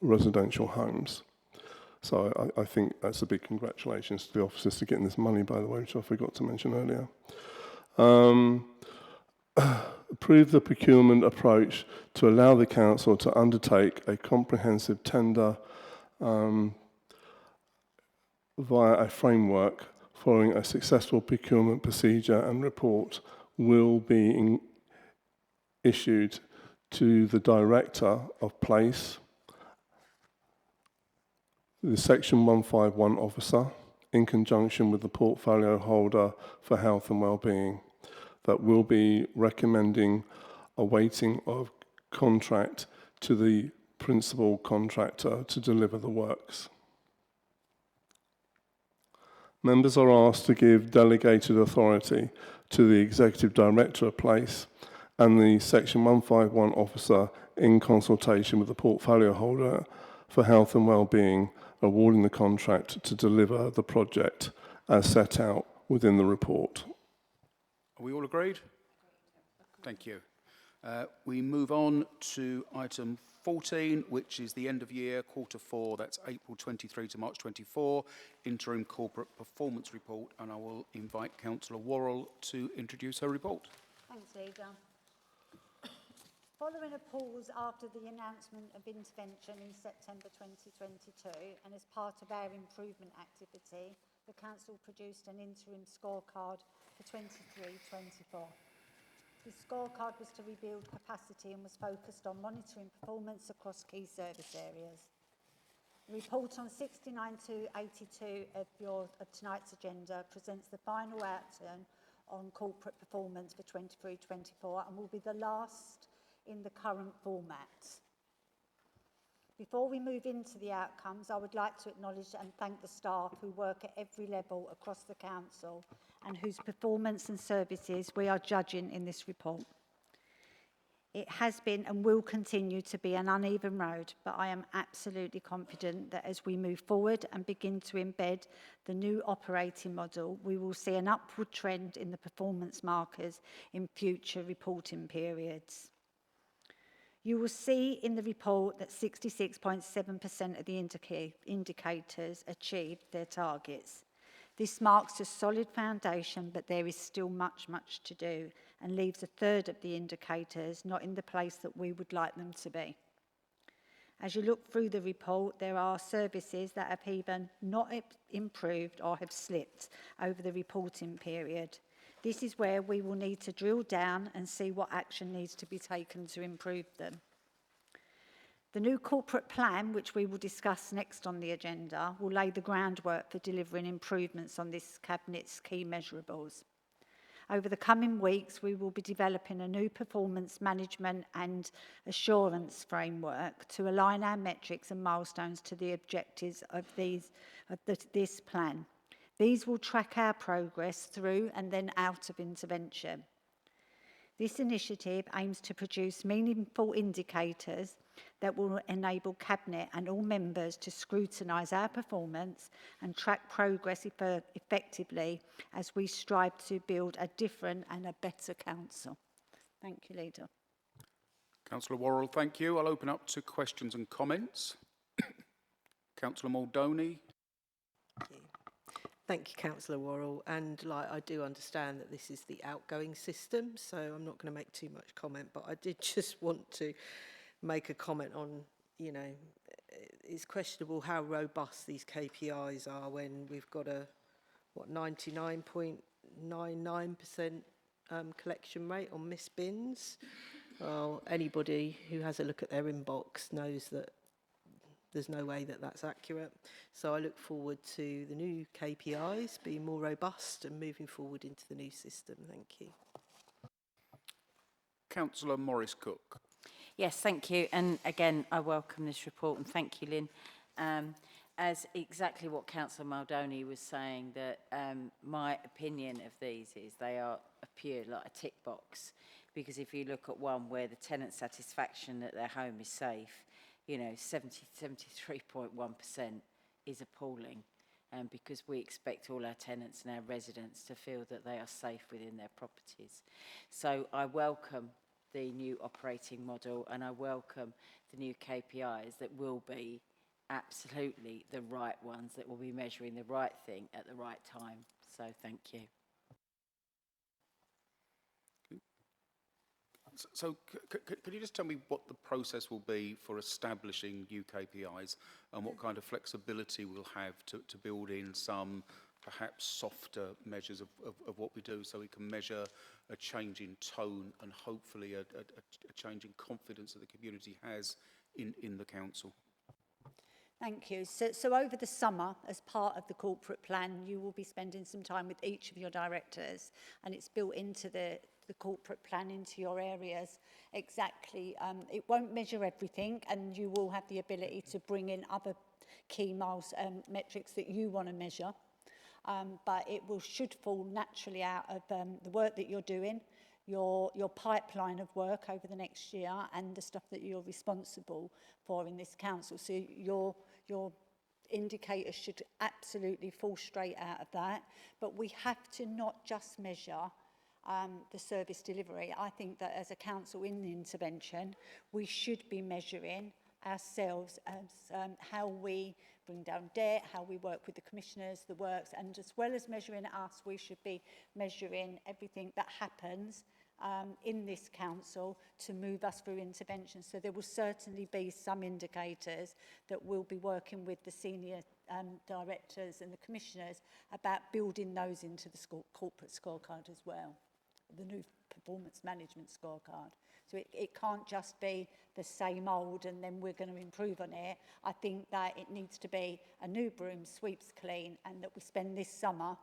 F: residential homes. So I think that's a big congratulations to the officers for getting this money, by the way, which I forgot to mention earlier. Approve the procurement approach to allow the council to undertake a comprehensive tender via a framework following a successful procurement procedure, and report will be issued to the Director of Place, the Section 151 officer, in conjunction with the portfolio holder for health and wellbeing, that will be recommending awaiting of contract to the principal contractor to deliver the works. Members are asked to give delegated authority to the Executive Director of Place and the Section 151 officer in consultation with the portfolio holder for health and wellbeing, awarding the contract to deliver the project as set out within the report.
A: Are we all agreed? Thank you. We move on to item 14, which is the end of year, quarter 4, that's April 23 to March 24, interim corporate performance report, and I will invite Councillor Worrell to introduce her report.
E: Thanks, Leader. Following a pause after the announcement of intervention in September 2022, and as part of our improvement activity, the Council produced an interim scorecard for 23-24. The scorecard was to rebuild capacity and was focused on monitoring performance across key service areas. The report on 69 to 82 of tonight's agenda presents the final outturn on corporate performance for 23-24 and will be the last in the current format. Before we move into the outcomes, I would like to acknowledge and thank the staff who work at every level across the Council and whose performance and services we are judging in this report. It has been and will continue to be an uneven road, but I am absolutely confident that as we move forward and begin to embed the new operating model, we will see an upward trend in the performance markers in future reporting periods. You will see in the report that 66.7% of the indicators achieved their targets. This marks a solid foundation, but there is still much to do and leaves a third of the indicators not in the place that we would like them to be. As you look through the report, there are services that have either not improved or have slipped over the reporting period. This is where we will need to drill down and see what action needs to be taken to improve them. The new corporate plan, which we will discuss next on the agenda, will lay the groundwork for delivering improvements on this Cabinet's key measurables. Over the coming weeks, we will be developing a new performance management and assurance framework to align our metrics and milestones to the objectives of this plan. These will track our progress through and then out of intervention. This initiative aims to produce meaningful indicators that will enable Cabinet and all members to scrutinise our performance and track progress effectively as we strive to build a different and a better council. Thank you, Leader.
A: Councillor Worrell, thank you. I'll open up to questions and comments. Councillor Muldowney.
G: Thank you, Councillor Worrell. And I do understand that this is the outgoing system, so I'm not going to make too much comment, but I did just want to make a comment on, it's questionable how robust these KPIs are when we've got a, 99.99% collection rate on missed bins. Well, anybody who has a look at their inbox knows that there's no way that that's accurate. So I look forward to the new KPIs being more robust and moving forward into the new system. Thank you.
A: Councillor Morris-Cook.
D: Yes, thank you. And again, I welcome this report and thank you, Lynn. As exactly what Councillor Muldowney was saying, that my opinion of these is they are a pure like a tick box. Because if you look at one where the tenant satisfaction that their home is safe, 73.1% is appalling, because we expect all our tenants and our residents to feel that they are safe within their properties. So I welcome the new operating model and I welcome the new KPIs that will be absolutely the right ones, that will be measuring the right thing at the right time. So thank you.
A: So could you just tell me what the process will be for establishing new KPIs and what kind of flexibility we'll have to build in some perhaps softer measures of what we do, so we can measure a change in tone and hopefully a change in confidence that the community has in the council?
E: Thank you. So over the summer, as part of the corporate plan, you will be spending some time with each of your directors, and it's built into the corporate plan into your areas exactly. It won't measure everything, and you will have the ability to bring in other key metrics that you want to measure. But it should fall naturally out of the work that you're doing, your pipeline of work over the next year, and the stuff that you're responsible for in this council. So your indicators should absolutely fall straight out of that. But we have to not just measure the service delivery. I think that as a council in the intervention, we should be measuring ourselves as how we bring down debt, how we work with the commissioners, the works, and as well as measuring us, we should be measuring everything that happens in this council to move us through intervention. So there will certainly be some indicators that we'll be working with the senior directors and the commissioners about building those into the corporate scorecard as well, the new performance management scorecard. So it can't just be the same old and then we're going to improve on it. I think that it needs to be a new broom sweeps clean, and that we spend this summer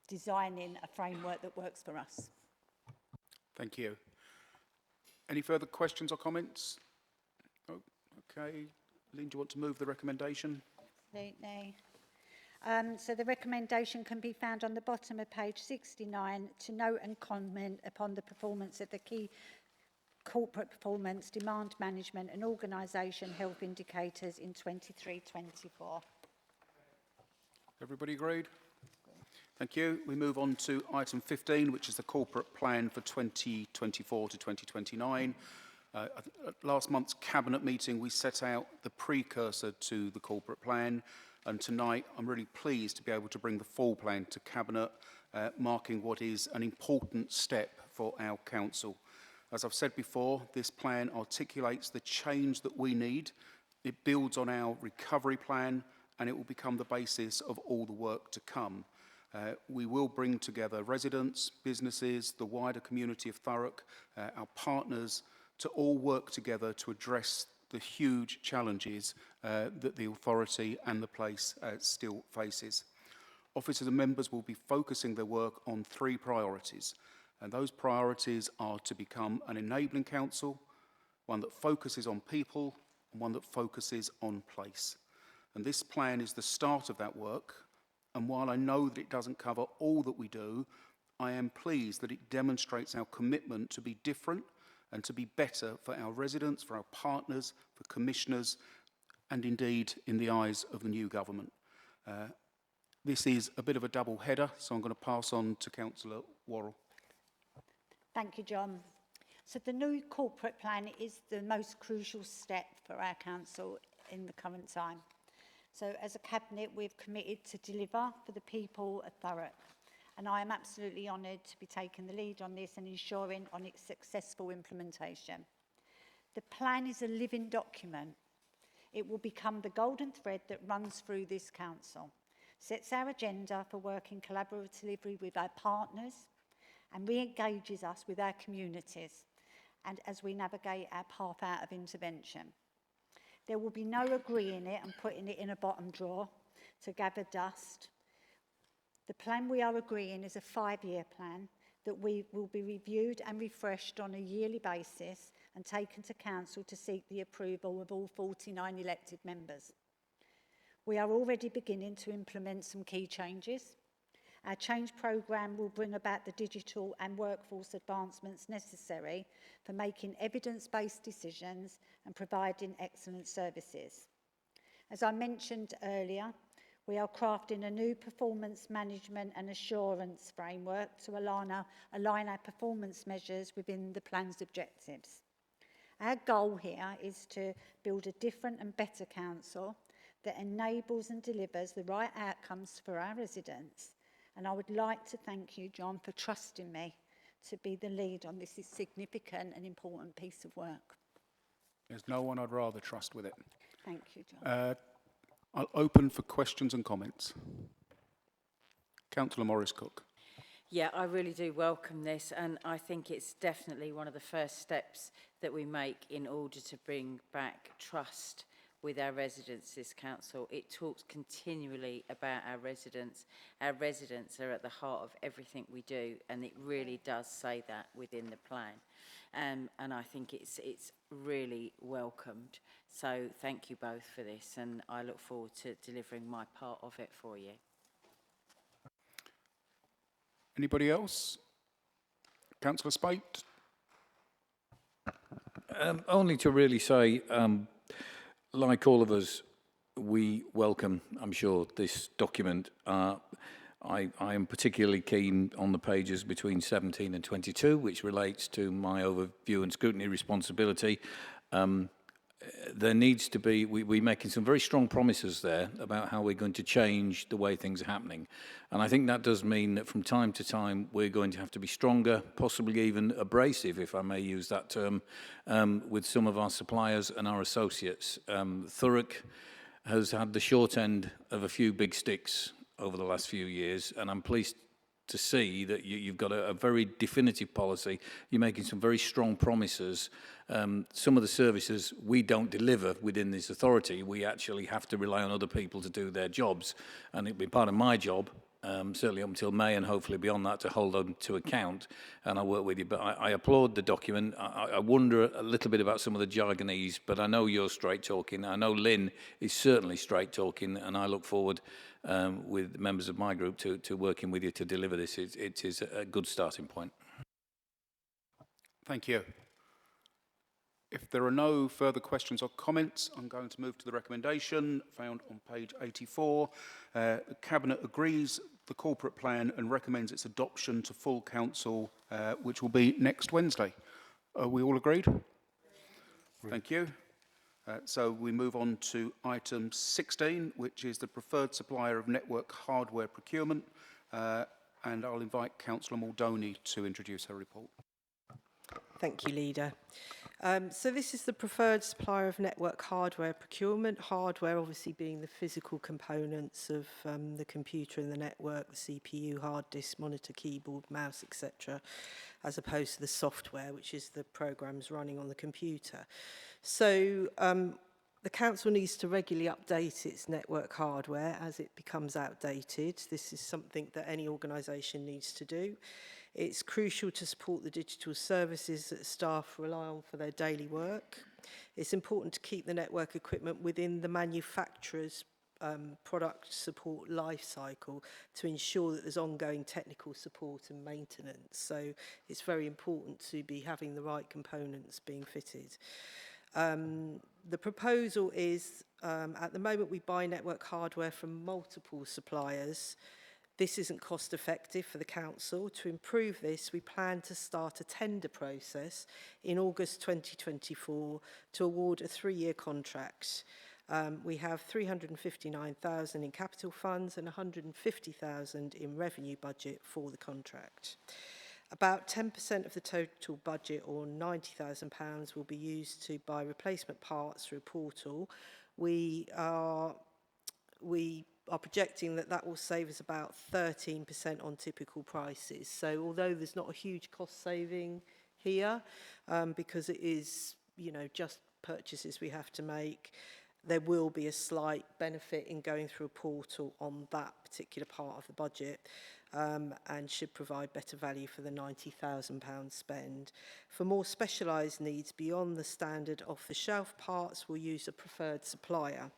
E: designing a framework that works for us.
A: Thank you. Any further questions or comments? Oh, okay. Lynn, do you want to move the recommendation?
E: Absolutely. So the recommendation can be found on the bottom of page 69 to note and comment upon the performance of the key corporate performance, demand management and organisation health indicators in 23-24.
A: Everybody agreed? Thank you. We move on to item 15, which is the corporate plan for 2024 to 2029. At last month's cabinet meeting, we set out the precursor to the corporate plan, and tonight I'm really pleased to be able to bring the full plan to cabinet, marking what is an important step for our council. As I've said before, this plan articulates the change that we need. It builds on our recovery plan, and it will become the basis of all the work to come. We will bring together residents, businesses, the wider community of Thurrock, our partners, to all work together to address the huge challenges that the authority and the place still faces. Officers and members will be focusing their work on 3 priorities, and those priorities are to become an enabling council, one that focuses on people, and one that focuses on place. And this plan is the start of that work, and while I know that it doesn't cover all that we do, I am pleased that it demonstrates our commitment to be different and to be better for our residents, for our partners, for commissioners, and indeed in the eyes of the new government. This is a bit of a double header, so I'm going to pass on to Councillor Worrell.
E: Thank you, John. So the new corporate plan is the most crucial step for our council in the current time. So as a cabinet, we've committed to deliver for the people of Thurrock. And I am absolutely honoured to be taking the lead on this and ensuring on its successful implementation. The plan is a living document. It will become the golden thread that runs through this council, sets our agenda for working collaboratively with our partners, and re-engages us with our communities, and as we navigate our path out of intervention. There will be no agreeing it and putting it in a bottom drawer to gather dust. The plan we are agreeing is a 5-year plan that we will be reviewed and refreshed on a yearly basis and taken to council to seek the approval of all 49 elected members. We are already beginning to implement some key changes. Our change programme will bring about the digital and workforce advancements necessary for making evidence-based decisions and providing excellent services. As I mentioned earlier, we are crafting a new performance management and assurance framework to align our performance measures within the plan's objectives. Our goal here is to build a different and better council that enables and delivers the right outcomes for our residents. And I would like to thank you, John, for trusting me to be the lead on this significant and important piece of work.
A: There's no one I'd rather trust with it.
E: Thank you, John.
A: I'll open for questions and comments. Councillor Morris-Cook.
D: Yeah, I really do welcome this, and I think it's definitely one of the first steps that we make in order to bring back trust with our residents, this council. It talks continually about our residents. Our residents are at the heart of everything we do, and it really does say that within the plan. And I think it's really welcomed. So thank you both for this, and I look forward to delivering my part of it for you.
A: Anybody else? Councillor Spate.
H: Only to really say, like all of us, we welcome, I'm sure, this document. I I am particularly keen on the pages between 17 and 22, which relates to my overview and scrutiny responsibility. There needs to be, we're making some very strong promises there about how we're going to change the way things are happening. And I think that does mean that from time to time, we're going to have to be stronger, possibly even abrasive, if I may use that term, with some of our suppliers and our associates. Thurrock has had the short end of a few big sticks over the last few years, and I'm pleased to see that you've got a very definitive policy. You're making some very strong promises. Some of the services we don't deliver within this authority. We actually have to rely on other people to do their jobs, and it'll be part of my job, certainly up until May and hopefully beyond that, to hold them to account, and I'll work with you. But I applaud the document. I wonder a little bit about some of the jargonese, but I know you're straight talking. I know Lynn is certainly straight talking, and I look forward with members of my group to working with you to deliver this. It is a good starting point.
A: Thank you. If there are no further questions or comments, I'm going to move to the recommendation found on page 84. The Cabinet agrees the corporate plan and recommends its adoption to full council, which will be next Wednesday. Are we all agreed? Thank you. So we move on to item 16, which is the preferred supplier of network hardware procurement. And I'll invite Councillor Muldowney to introduce her report.
G: Thank you, Leader. So this is the preferred supplier of network hardware procurement. Hardware obviously being the physical components of the computer and the network, the CPU, hard disk, monitor, keyboard, mouse, etc., as opposed to the software, which is the programs running on the computer. So the council needs to regularly update its network hardware as it becomes outdated. This is something that any organisation needs to do. It's crucial to support the digital services that staff rely on for their daily work. It's important to keep the network equipment within the manufacturer's product support life cycle to ensure that there's ongoing technical support and maintenance. So it's very important to be having the right components being fitted. The proposal is, at the moment we buy network hardware from multiple suppliers. This isn't cost effective for the council. To improve this, we plan to start a tender process in August 2024 to award a 3-year contract. We have 359,000 in capital funds and 150,000 in revenue budget for the contract. About 10% of the total budget, or £90,000, will be used to buy replacement parts through a portal. We are projecting that will save us about 13% on typical prices. So although there's not a huge cost saving here, because it is, just purchases we have to make, there will be a slight benefit in going through a portal on that particular part of the budget, and should provide better value for the £90,000 spend. For more specialised needs beyond the standard off-the-shelf parts, we'll use a preferred supplier.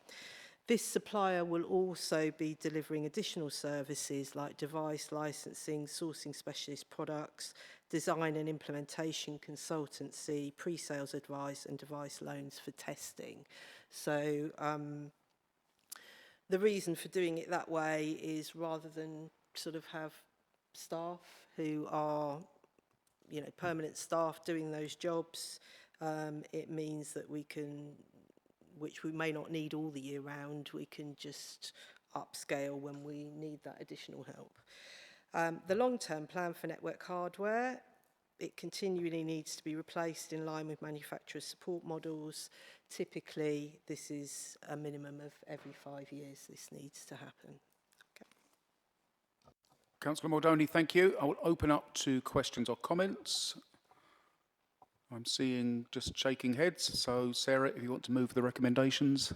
G: This supplier will also be delivering additional services like device licensing, sourcing specialist products, design and implementation consultancy, pre-sales advice and device loans for testing. So the reason for doing it that way is rather than sort of have staff who are, permanent staff doing those jobs, it means that we can, which we may not need all the year round, we can just upscale when we need that additional help. The long-term plan for network hardware, it continually needs to be replaced in line with manufacturer support models. Typically, this is a minimum of every 5 years this needs to happen. Okay.
A: Councillor Muldowney, thank you. I will open up to questions or comments. I'm seeing just shaking heads. So, Sarah, if you want to move the recommendations.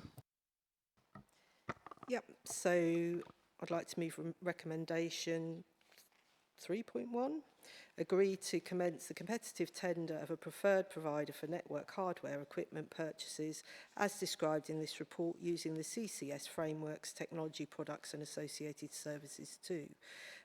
G: Yep, so I'd like to move from recommendation 3.1. Agree to commence the competitive tender of a preferred provider for network hardware equipment purchases as described in this report using the CCS frameworks, technology products and associated services too,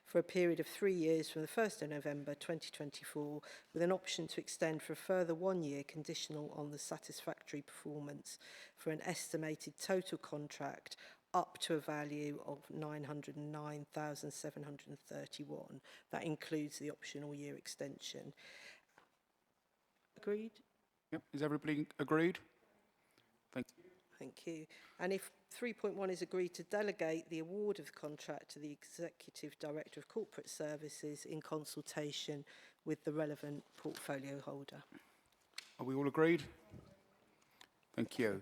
G: for a period of 3 years from the 1st of November 2024 with an option to extend for a further 1 year conditional on the satisfactory performance for an estimated total contract up to a value of 909,731. That includes the optional year extension. Agreed?
A: Yep. Is everybody agreed? Thank you.
G: Thank you. And if 3.1 is agreed to delegate the award of the contract to the Executive Director of Corporate Services in consultation with the relevant portfolio holder.
A: Are we all agreed? Thank you.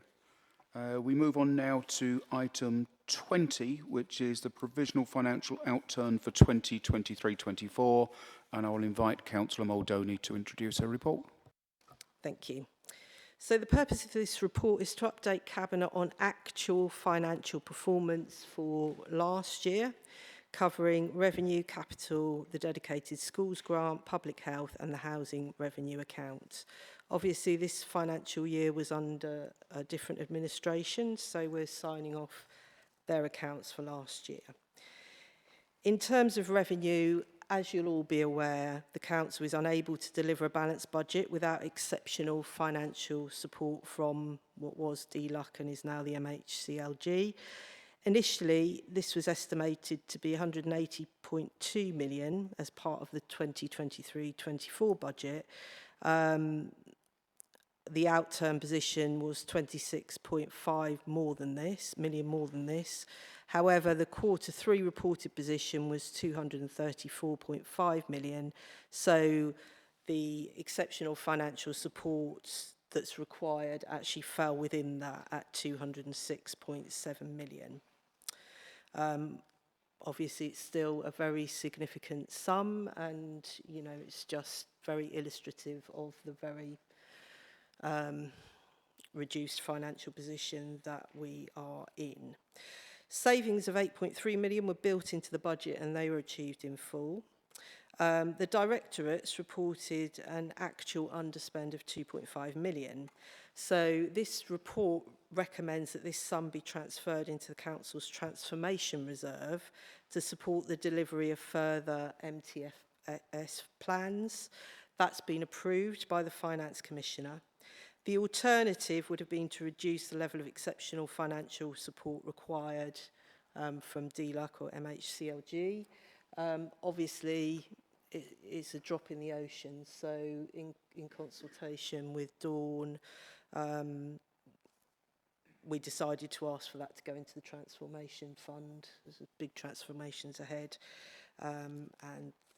A: We move on now to item 20, which is the provisional financial outturn for 2023-24, and I will invite Councillor Muldowney to introduce her report.
G: Thank you. So the purpose of this report is to update Cabinet on actual financial performance for last year, covering revenue, capital, the dedicated schools grant, public health and the housing revenue account. Obviously, this financial year was under a different administration, so we're signing off their accounts for last year. In terms of revenue, as you'll all be aware, the Council is unable to deliver a balanced budget without exceptional financial support from what was DLUC and is now the MHCLG. Initially, this was estimated to be 180.2 million as part of the 2023-24 budget. The outturn position was 26.5 million more than this. However, the Q3 reported position was 234.5 million. So the exceptional financial support that's required actually fell within that at 206.7 million. Obviously, it's still a very significant sum, and you know, it's just very illustrative of the very reduced financial position that we are in. Savings of 8.3 million were built into the budget and they were achieved in full. The directorates reported an actual underspend of 2.5 million. So this report recommends that this sum be transferred into the Council's transformation reserve to support the delivery of further MTFS plans. That's been approved by the Finance Commissioner. The alternative would have been to reduce the level of exceptional financial support required from DLUC or MHCLG. Obviously, it's a drop in the ocean, so in consultation with Dawn, we decided to ask for that to go into the transformation fund. There's big transformations ahead, and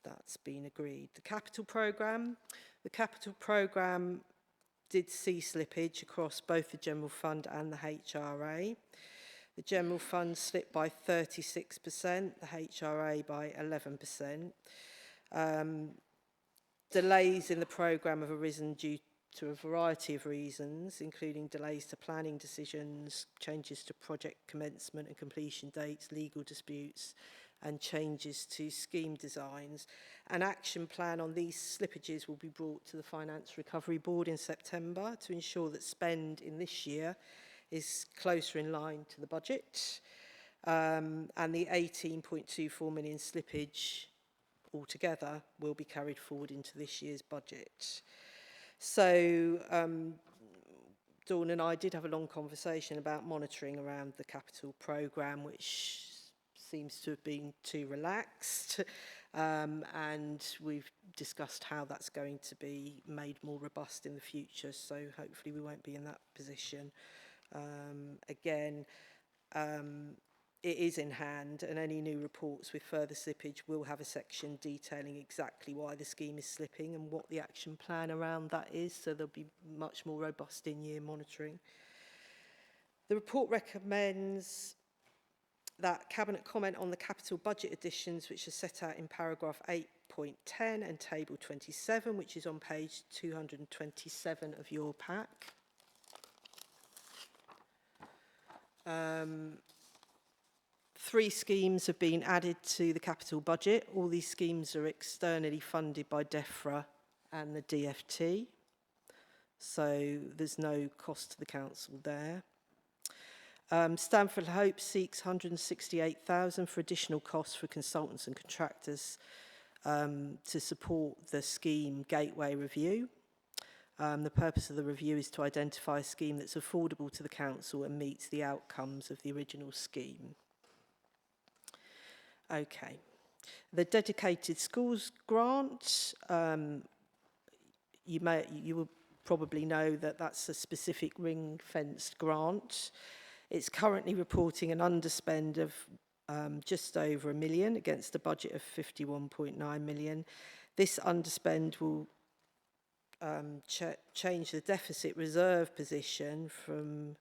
G: that's been agreed. The capital programme did see slippage across both the General Fund and the HRA. The General Fund slipped by 36%, the HRA by 11%. Delays in the programme have arisen due to a variety of reasons, including delays to planning decisions, changes to project commencement and completion dates, legal disputes, and changes to scheme designs. An action plan on these slippages will be brought to the Finance Recovery Board in September to ensure that spend in this year is closer in line to the budget. And the 18.24 million slippage altogether will be carried forward into this year's budget. So Dawn and I did have a long conversation about monitoring around the capital programme, which seems to have been too relaxed, and we've discussed how that's going to be made more robust in the future, so hopefully we won't be in that position again. It is in hand, and any new reports with further slippage will have a section detailing exactly why the scheme is slipping and what the action plan around that is, so there'll be much more robust in-year monitoring. The report recommends that Cabinet comment on the capital budget additions which are set out in paragraph 8.10 and table 27, which is on page 227 of your pack. Three schemes have been added to the capital budget. All these schemes are externally funded by DEFRA and the DFT, so there's no cost to the council there. Stanford Hope seeks 168,000 for additional costs for consultants and contractors to support the scheme gateway review. The purpose of the review is to identify a scheme that's affordable to the council and meets the outcomes of the original scheme. Okay. The dedicated schools grant, you will probably know that that's a specific ring-fenced grant. It's currently reporting an underspend of just over £1 million against a budget of 51.9 million. This underspend will change the deficit reserve position from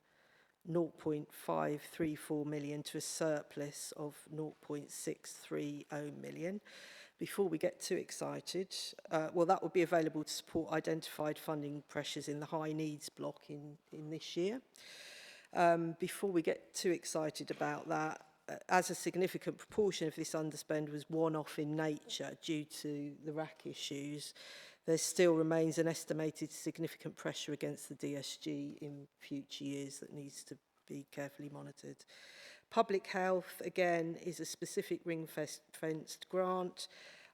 G: 0.534 million to a surplus of 0.630 million. Before we get too excited, well, that will be available to support identified funding pressures in the high needs block in this year. Before we get too excited about that, as a significant proportion of this underspend was one-off in nature due to the RAC issues, there still remains an estimated significant pressure against the DSG in future years that needs to be carefully monitored. Public health, again, is a specific ring-fenced grant.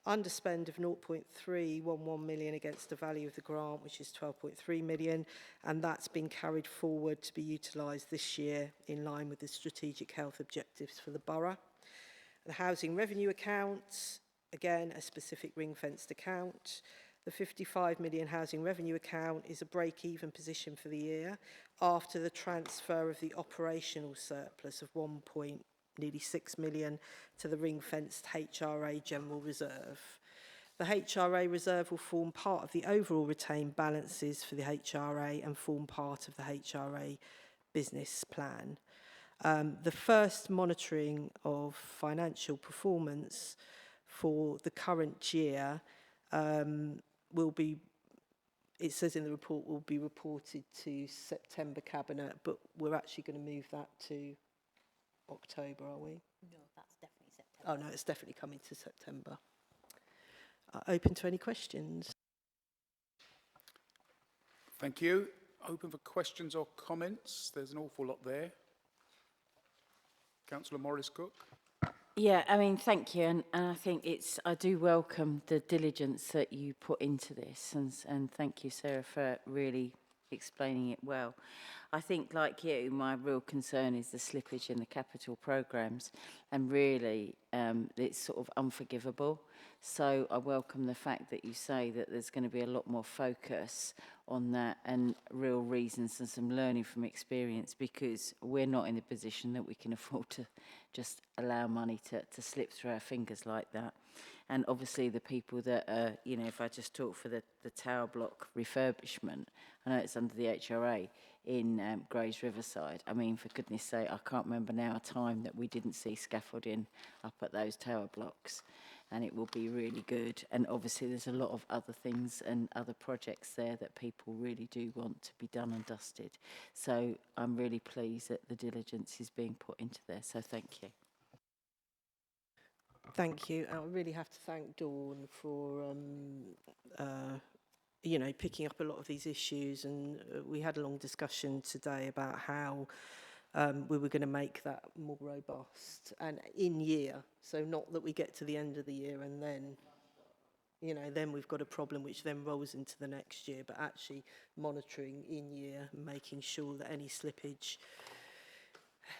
G: Underspend of 0.311 million against the value of the grant, which is 12.3 million, and that's been carried forward to be utilised this year in line with the strategic health objectives for the borough. The housing revenue account, again, a specific ring-fenced account. The 55 million housing revenue account is a break-even position for the year after the transfer of the operational surplus of nearly 6 million to the ring-fenced HRA General Reserve. The HRA Reserve will form part of the overall retained balances for the HRA and form part of the HRA business plan. The first monitoring of financial performance for the current year will be, it says in the report, will be reported to September Cabinet, but we're actually going to move that to October, are we?
B: No, that's definitely September.
G: Oh, no, it's definitely coming to September. Open to any questions.
A: Thank you. Open for questions or comments. There's an awful lot there. Councillor Morris-Cook.
D: Yeah, I mean, thank you, and I think I do welcome the diligence that you put into this, and thank you, Sarah, for really explaining it well. I think, like you, my real concern is the slippage in the capital programmes, and really, it's sort of unforgivable. So I welcome the fact that you say that there's going to be a lot more focus on that and real reasons and some learning from experience, because we're not in a position that we can afford to just allow money to slip through our fingers like that. And obviously the people that are, you know, if I just talk for the tower block refurbishment, I know it's under the HRA in Grays Riverside. I mean, for goodness sake, I can't remember now a time that we didn't see scaffolding up at those tower blocks. And it will be really good. And obviously there's a lot of other things and other projects there that people really do want to be done and dusted. So I'm really pleased that the diligence is being put into there. So thank you.
G: Thank you. I really have to thank Dawn for, you know, picking up a lot of these issues. And we had a long discussion today about how we were going to make that more robust and in year. So not that we get to the end of the year and then, you know, then we've got a problem which then rolls into the next year, but actually monitoring in year, making sure that any slippage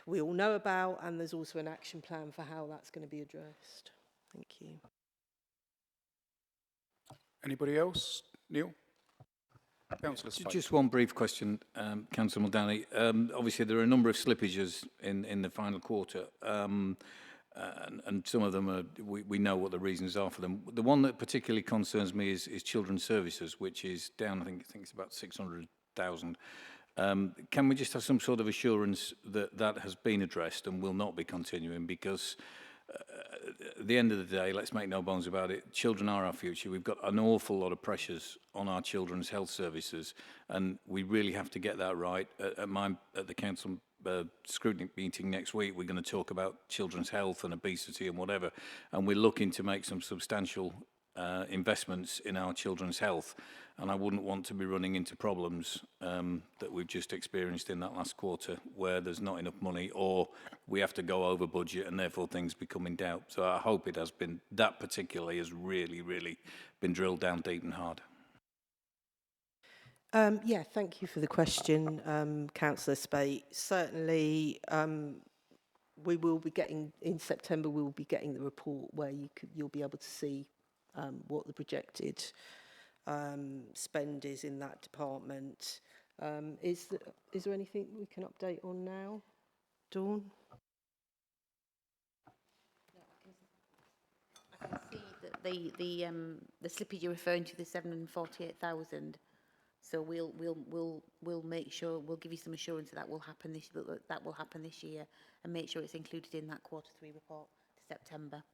G: we all know about, and there's also an action plan for how that's going to be addressed. Thank you.
A: Anybody else? Neil? Councillor Spade.
H: Just one brief question, Councillor Muldowney. Obviously, there are a number of slippages in the final quarter, and some of them are, we know what the reasons are for them. The one that particularly concerns me is children's services, which is down, I think it's about 600,000. Can we just have some sort of assurance that that has been addressed and will not be continuing? Because at the end of the day, let's make no bones about it, children are our future. We've got an awful lot of pressures on our children's health services, and we really have to get that right. At the council scrutiny meeting next week, we're going to talk about children's health and obesity and whatever, and we're looking to make some substantial investments in our children's health, and I wouldn't want to be running into problems that we've just experienced in that last quarter, where there's not enough money or we have to go over budget and therefore things become in doubt. So I hope it has been, that particularly has really, really been drilled down deep and hard.
G: Yeah, thank you for the question, Councillor Spate. Certainly, we will be getting, in September, we will be getting the report where you'll be able to see what the projected spend is in that department. Is there anything we can update on now, Dawn?
L: I can see that the slippage you're referring to, the 748,000. So we'll make sure, we'll give you some assurance that will happen this year, and make sure it's included in that Q3 report to September.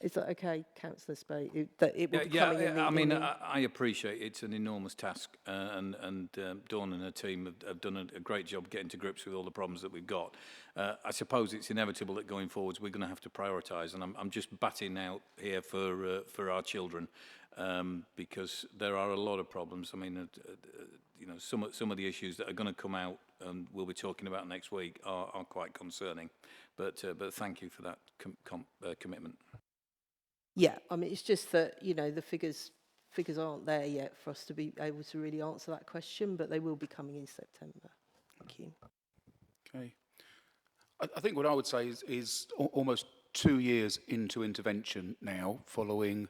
G: Is that okay, Councillor Spate? That it will be coming in the...
H: I mean, I appreciate it's an enormous task, and Dawn and her team have done a great job getting to grips with all the problems that we've got. I suppose it's inevitable that going forwards we're going to have to prioritise, and I'm just batting out here for our children, because there are a lot of problems. I mean, you know, some of the issues that are going to come out and we'll be talking about next week are quite concerning. But thank you for that commitment.
G: Yeah, I mean, it's just that, you know, the figures aren't there yet for us to be able to really answer that question, but they will be coming in September. Thank you.
A: Okay. I think what I would say is almost 2 years into intervention now, following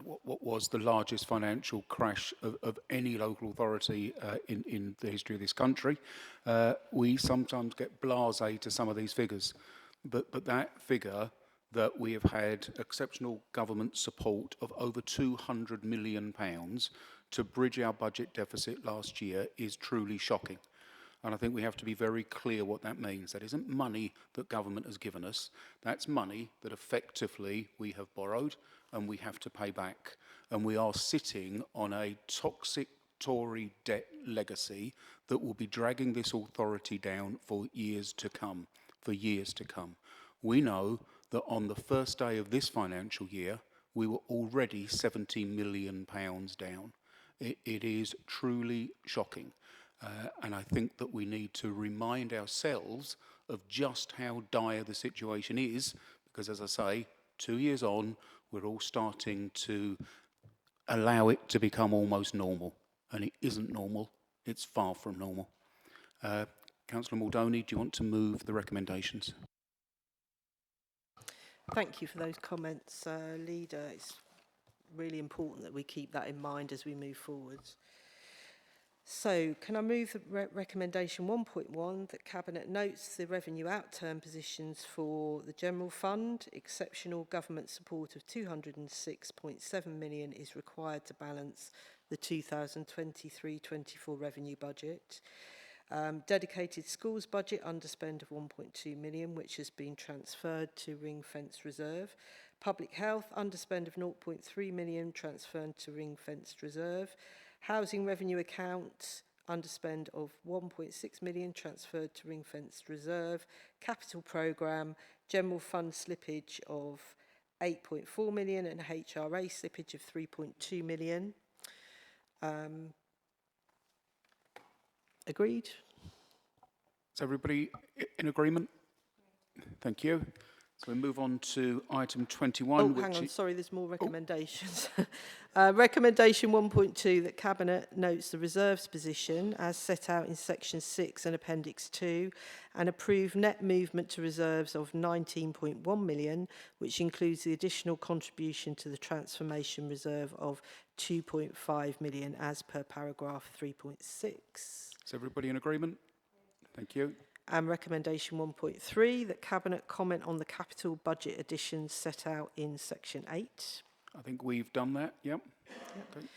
A: what was the largest financial crash of any local authority in the history of this country. We sometimes get blasé to some of these figures, but that figure that we have had exceptional government support of over £200 million to bridge our budget deficit last year is truly shocking. And I think we have to be very clear what that means. That isn't money that government has given us. That's money that effectively we have borrowed and we have to pay back. And we are sitting on a toxic Tory debt legacy that will be dragging this authority down for years to come. We know that on the first day of this financial year, we were already £70 million down. It is truly shocking. And I think that we need to remind ourselves of just how dire the situation is, because as I say, 2 years on, we're all starting to allow it to become almost normal. And it isn't normal, it's far from normal. Councillor Muldowney, do you want to move the recommendations?
G: Thank you for those comments, Leader. It's really important that we keep that in mind as we move forward. So, can I move the recommendation 1.1 that Cabinet notes the revenue outturn positions for the General Fund, exceptional government support of 206.7 million is required to balance the 2023-24 revenue budget. Dedicated schools budget underspend of 1.2 million, which has been transferred to ring-fenced reserve. Public health underspend of 0.3 million transferred to ring-fenced reserve. Housing revenue account underspend of 1.6 million transferred to ring-fenced reserve. Capital programme, general fund slippage of 8.4 million and HRA slippage of 3.2 million. Agreed?
A: Is everybody in agreement? Thank you. So we move on to item 21.
G: Oh, hang on, sorry, there's more recommendations. Recommendation 1.2 that Cabinet notes the reserves position as set out in section 6 and appendix 2 and approve net movement to reserves of 19.1 million, which includes the additional contribution to the transformation reserve of 2.5 million as per paragraph 3.6.
A: Is everybody in agreement? Thank you.
G: And recommendation 1.3 that Cabinet comment on the capital budget additions set out in section 8.
A: I think we've done that, yep. Okay.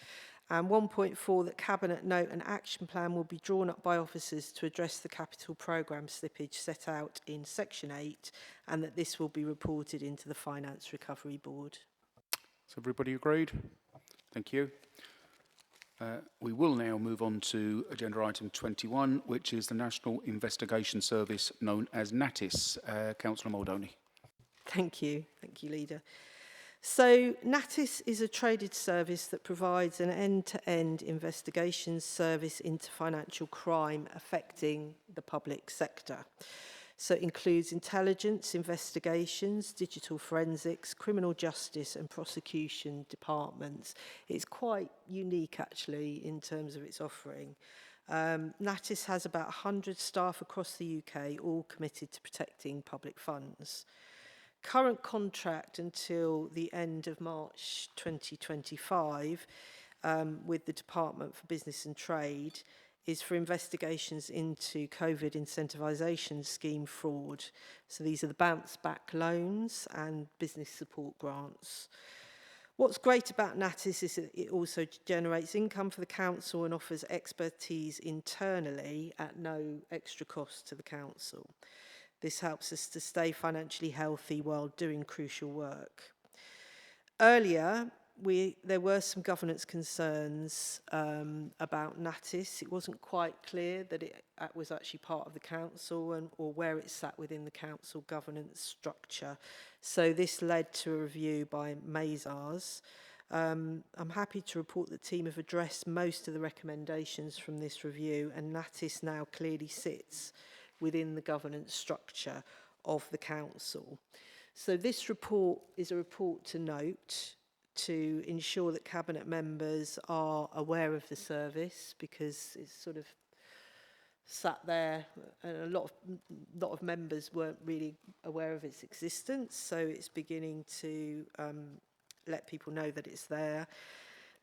G: And 1.4 that Cabinet note an action plan will be drawn up by officers to address the capital programme slippage set out in section 8 and that this will be reported into the Finance Recovery Board.
A: Is everybody agreed? Thank you. We will now move on to agenda item 21, which is the National Investigation Service known as NATIS. Councillor Muldowney.
G: Thank you, Leader. So NATIS is a traded service that provides an end-to-end investigations service into financial crime affecting the public sector. So it includes intelligence, investigations, digital forensics, criminal justice and prosecution departments. It's quite unique actually in terms of its offering. NATIS has about 100 staff across the UK, all committed to protecting public funds. Current contract until the end of March 2025 with the Department for Business and Trade is for investigations into COVID incentivisation scheme fraud. So these are the bounce back loans and business support grants. What's great about NATIS is that it also generates income for the council and offers expertise internally at no extra cost to the council. This helps us to stay financially healthy while doing crucial work. Earlier, there were some governance concerns about NATIS. It wasn't quite clear that it was actually part of the council or where it sat within the council governance structure. So this led to a review by Mazars. I'm happy to report that the team have addressed most of the recommendations from this review, and NATIS now clearly sits within the governance structure of the council. So this report is a report to note, to ensure that cabinet members are aware of the service, because it's sort of sat there and a lot of members weren't really aware of its existence, so it's beginning to let people know that it's there.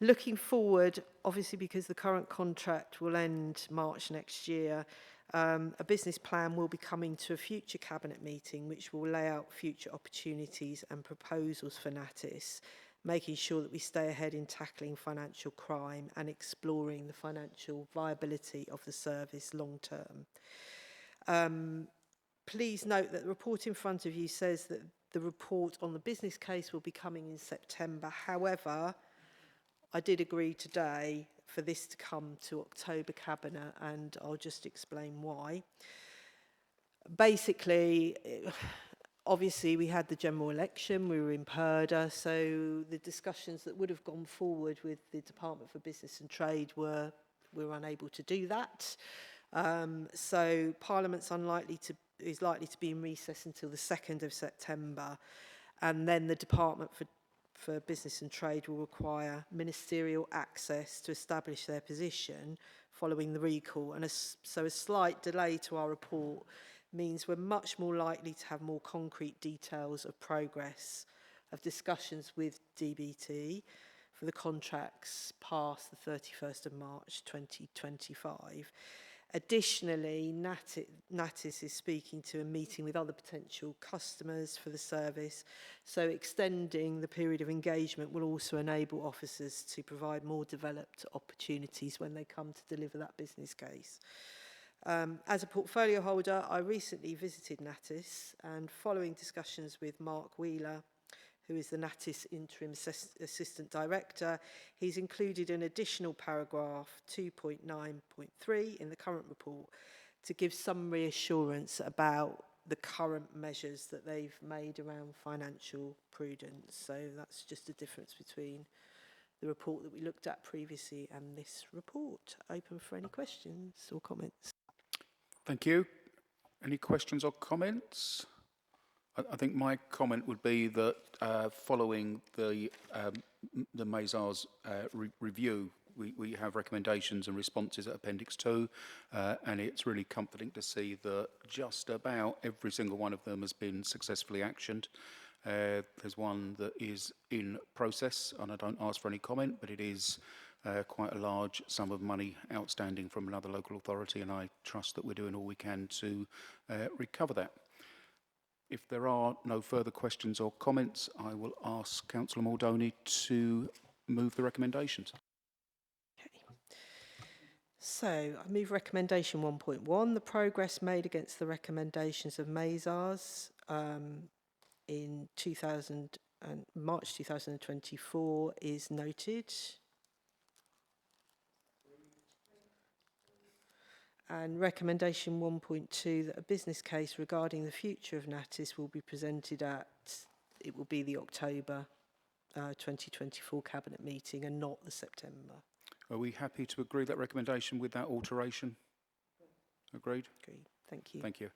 G: Looking forward, obviously because the current contract will end March next year, a business plan will be coming to a future cabinet meeting which will lay out future opportunities and proposals for NATIS, making sure that we stay ahead in tackling financial crime and exploring the financial viability of the service long term. Please note that the report in front of you says that the report on the business case will be coming in September. However, I did agree today for this to come to October Cabinet, and I'll just explain why. Basically, obviously we had the general election, we were in purdah, so the discussions that would have gone forward with the Department for Business and Trade we were unable to do that. So Parliament's is likely to be in recess until the 2nd of September, and then the Department for Business and Trade will require ministerial access to establish their position following the recall, and so a slight delay to our report means we're much more likely to have more concrete details of progress of discussions with DBT for the contracts past the 31st of March 2025. Additionally, NATIS is speaking to a meeting with other potential customers for the service, so extending the period of engagement will also enable officers to provide more developed opportunities when they come to deliver that business case. As a portfolio holder, I recently visited NATIS, and following discussions with Mark Wheeler, who is the NATIS Interim Assistant Director, he's included an additional paragraph 2.9.3 in the current report to give some reassurance about the current measures that they've made around financial prudence. So that's just a difference between the report that we looked at previously and this report. Open for any questions or comments.
A: Thank you. Any questions or comments? I think my comment would be that following the Mazars review, we have recommendations and responses at Appendix 2, and it's really comforting to see that just about every single one of them has been successfully actioned. There's one that is in process, and I don't ask for any comment, but it is quite a large sum of money outstanding from another local authority, and I trust that we're doing all we can to recover that. If there are no further questions or comments, I will ask Councillor Maldoni to move the recommendations.
G: Okay. So I move recommendation 1.1. The progress made against the recommendations of Mazars in March 2024 is noted. And recommendation 1.2, that a business case regarding the future of NATIS will be presented it will be the October 2024 Cabinet meeting and not the September.
A: Are we happy to agree that recommendation with that alteration? Agreed?
G: Agreed. Thank you.
A: Thank you.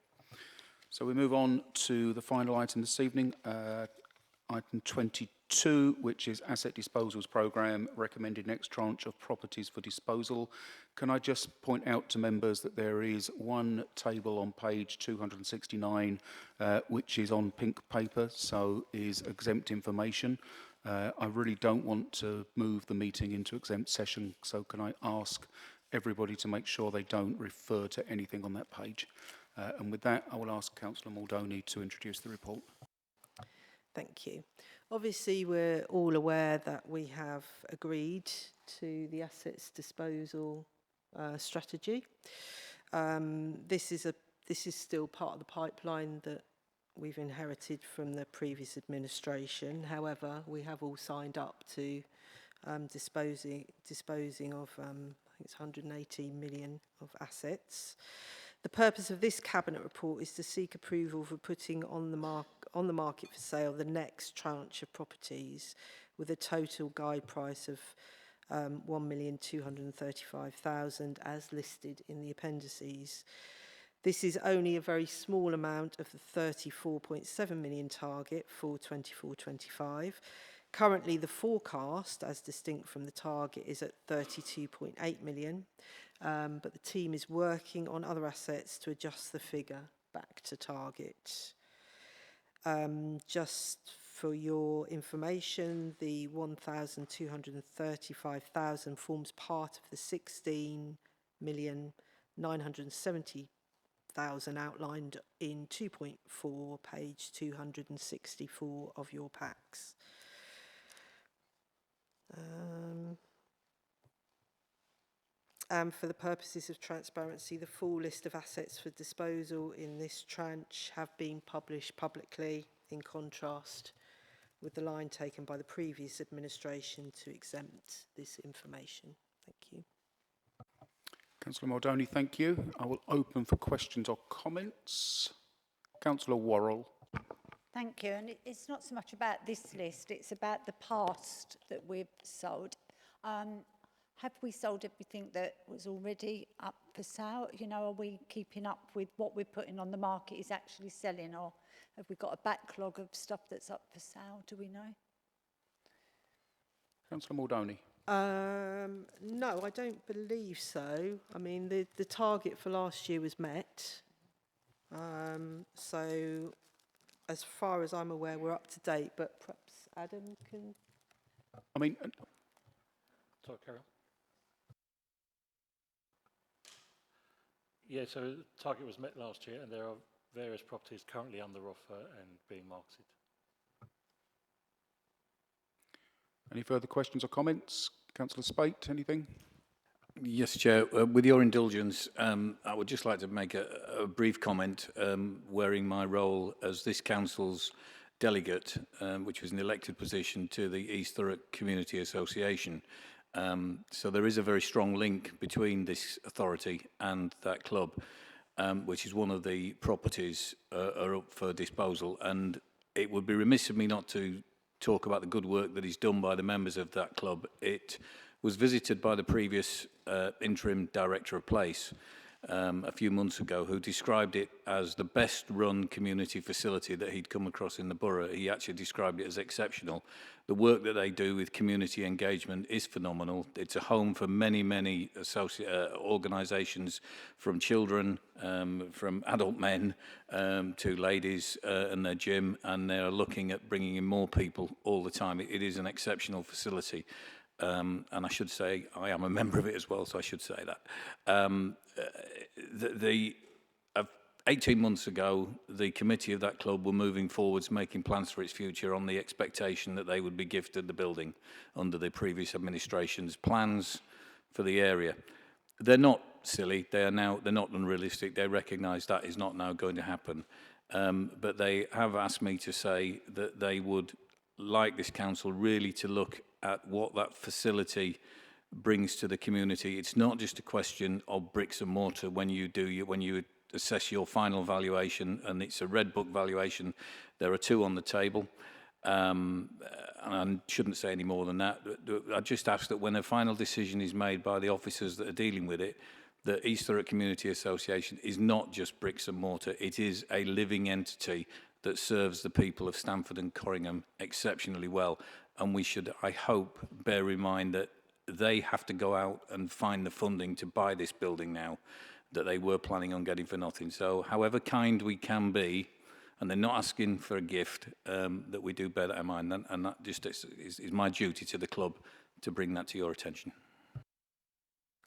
A: So we move on to the final item this evening, item 22, which is Asset Disposals Programme, recommended next tranche of properties for disposal. Can I just point out to members that there is one table on page 269, which is on pink paper, so is exempt information. I really don't want to move the meeting into exempt session, so can I ask everybody to make sure they don't refer to anything on that page? And with that, I will ask Councillor Muldowney to introduce the report.
G: Thank you. Obviously, we're all aware that we have agreed to the assets disposal strategy. This is still part of the pipeline that we've inherited from the previous administration. However, we have all signed up to disposing of I think it's 118 million of assets. The purpose of this Cabinet report is to seek approval for putting on the market for sale the next tranche of properties with a total guide price of 1,235,000 as listed in the appendices. This is only a very small amount of the 34.7 million target for 24-25. Currently, the forecast, as distinct from the target, is at 32.8 million. But the team is working on other assets to adjust the figure back to target. Just for your information, the 1,235,000 forms part of the 16,970,000 outlined in 2.4, page 264 of your packs. And for the purposes of transparency, the full list of assets for disposal in this tranche have been published publicly, in contrast with the line taken by the previous administration to exempt this information. Thank you.
A: Councillor Muldowney, thank you. I will open for questions or comments. Councillor Worrell.
E: Thank you. And it's not so much about this list, it's about the past that we've sold. Have we sold everything that was already up for sale? You know, are we keeping up with what we're putting on the market is actually selling, or have we got a backlog of stuff that's up for sale? Do we know?
A: Councillor Muldowney.
G: No, I don't believe so. I mean, the target for last year was met. So, as far as I'm aware, we're up to date, but perhaps Adam can...
A: I mean...
M: Sorry, Carol. Yeah, so the target was met last year, and there are various properties currently under offer and being marketed.
A: Any further questions or comments? Councillor Spate, anything?
H: Yes, Chair. With your indulgence, I would just like to make a brief comment, wearing my role as this council's delegate, which was an elected position to the East Thurrock Community Association. So there is a very strong link between this authority and that club, which is one of the properties are up for disposal. And it would be remiss of me not to talk about the good work that is done by the members of that club. It was visited by the previous interim director of place a few months ago, who described it as the best run community facility that he'd come across in the borough. He actually described it as exceptional. The work that they do with community engagement is phenomenal. It's a home for many, many organisations, from children, from adult men to ladies and their gym, and they are looking at bringing in more people all the time. It is an exceptional facility. And I should say, I am a member of it as well, so I should say that. 18 months ago, the committee of that club were moving forwards, making plans for its future on the expectation that they would be gifted the building under the previous administration's plans for the area. They're not silly, they're not unrealistic, they recognise that is not now going to happen. But they have asked me to say that they would like this council really to look at what that facility brings to the community. It's not just a question of bricks and mortar when you assess your final valuation, and it's a red book valuation. There are two on the table, and I shouldn't say any more than that. I just ask that when a final decision is made by the officers that are dealing with it, that East Thurrock Community Association is not just bricks and mortar, it is a living entity that serves the people of Stamford and Corringham exceptionally well. And we should, I hope, bear in mind that they have to go out and find the funding to buy this building now that they were planning on getting for nothing. So however kind we can be, and they're not asking for a gift, that we do bear that in mind. And that just is my duty to the club to bring that to your attention.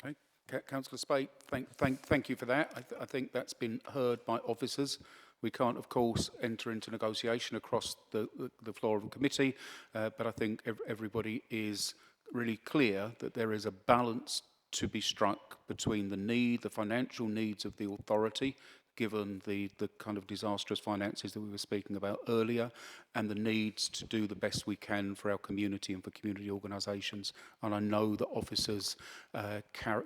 A: Okay, Councillor Spate, thank you for that. I think that's been heard by officers. We can't, of course, enter into negotiation across the floor of the committee, but I think everybody is really clear that there is a balance to be struck between the financial needs of the authority, given the kind of disastrous finances that we were speaking about earlier, and the needs to do the best we can for our community and for community organisations. And I know that officers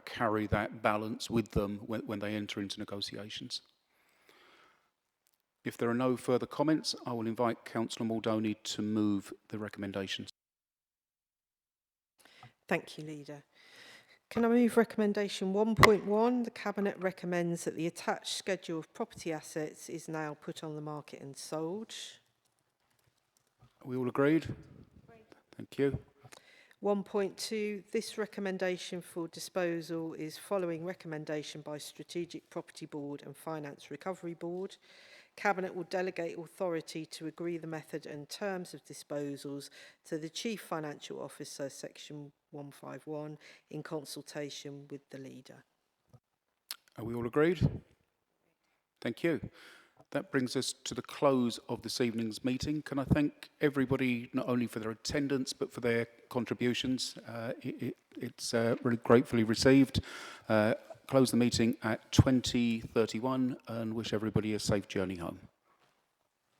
A: carry that balance with them when they enter into negotiations. If there are no further comments, I will invite Councillor Maldoni to move the recommendations.
G: Thank you, Leader. Can I move recommendation 1.1? The Cabinet recommends that the attached schedule of property assets is now put on the market and sold.
A: Are we all agreed? Thank you.
G: 1.2, this recommendation for disposal is following recommendation by Strategic Property Board and Finance Recovery Board. Cabinet will delegate authority to agree the method and terms of disposals to the Chief Financial Officer, Section 151, in consultation with the Leader.
A: Are we all agreed? Thank you. That brings us to the close of this evening's meeting. Can I thank everybody not only for their attendance but for their contributions? It's really gratefully received. Close the meeting at 20:31 and wish everybody a safe journey home.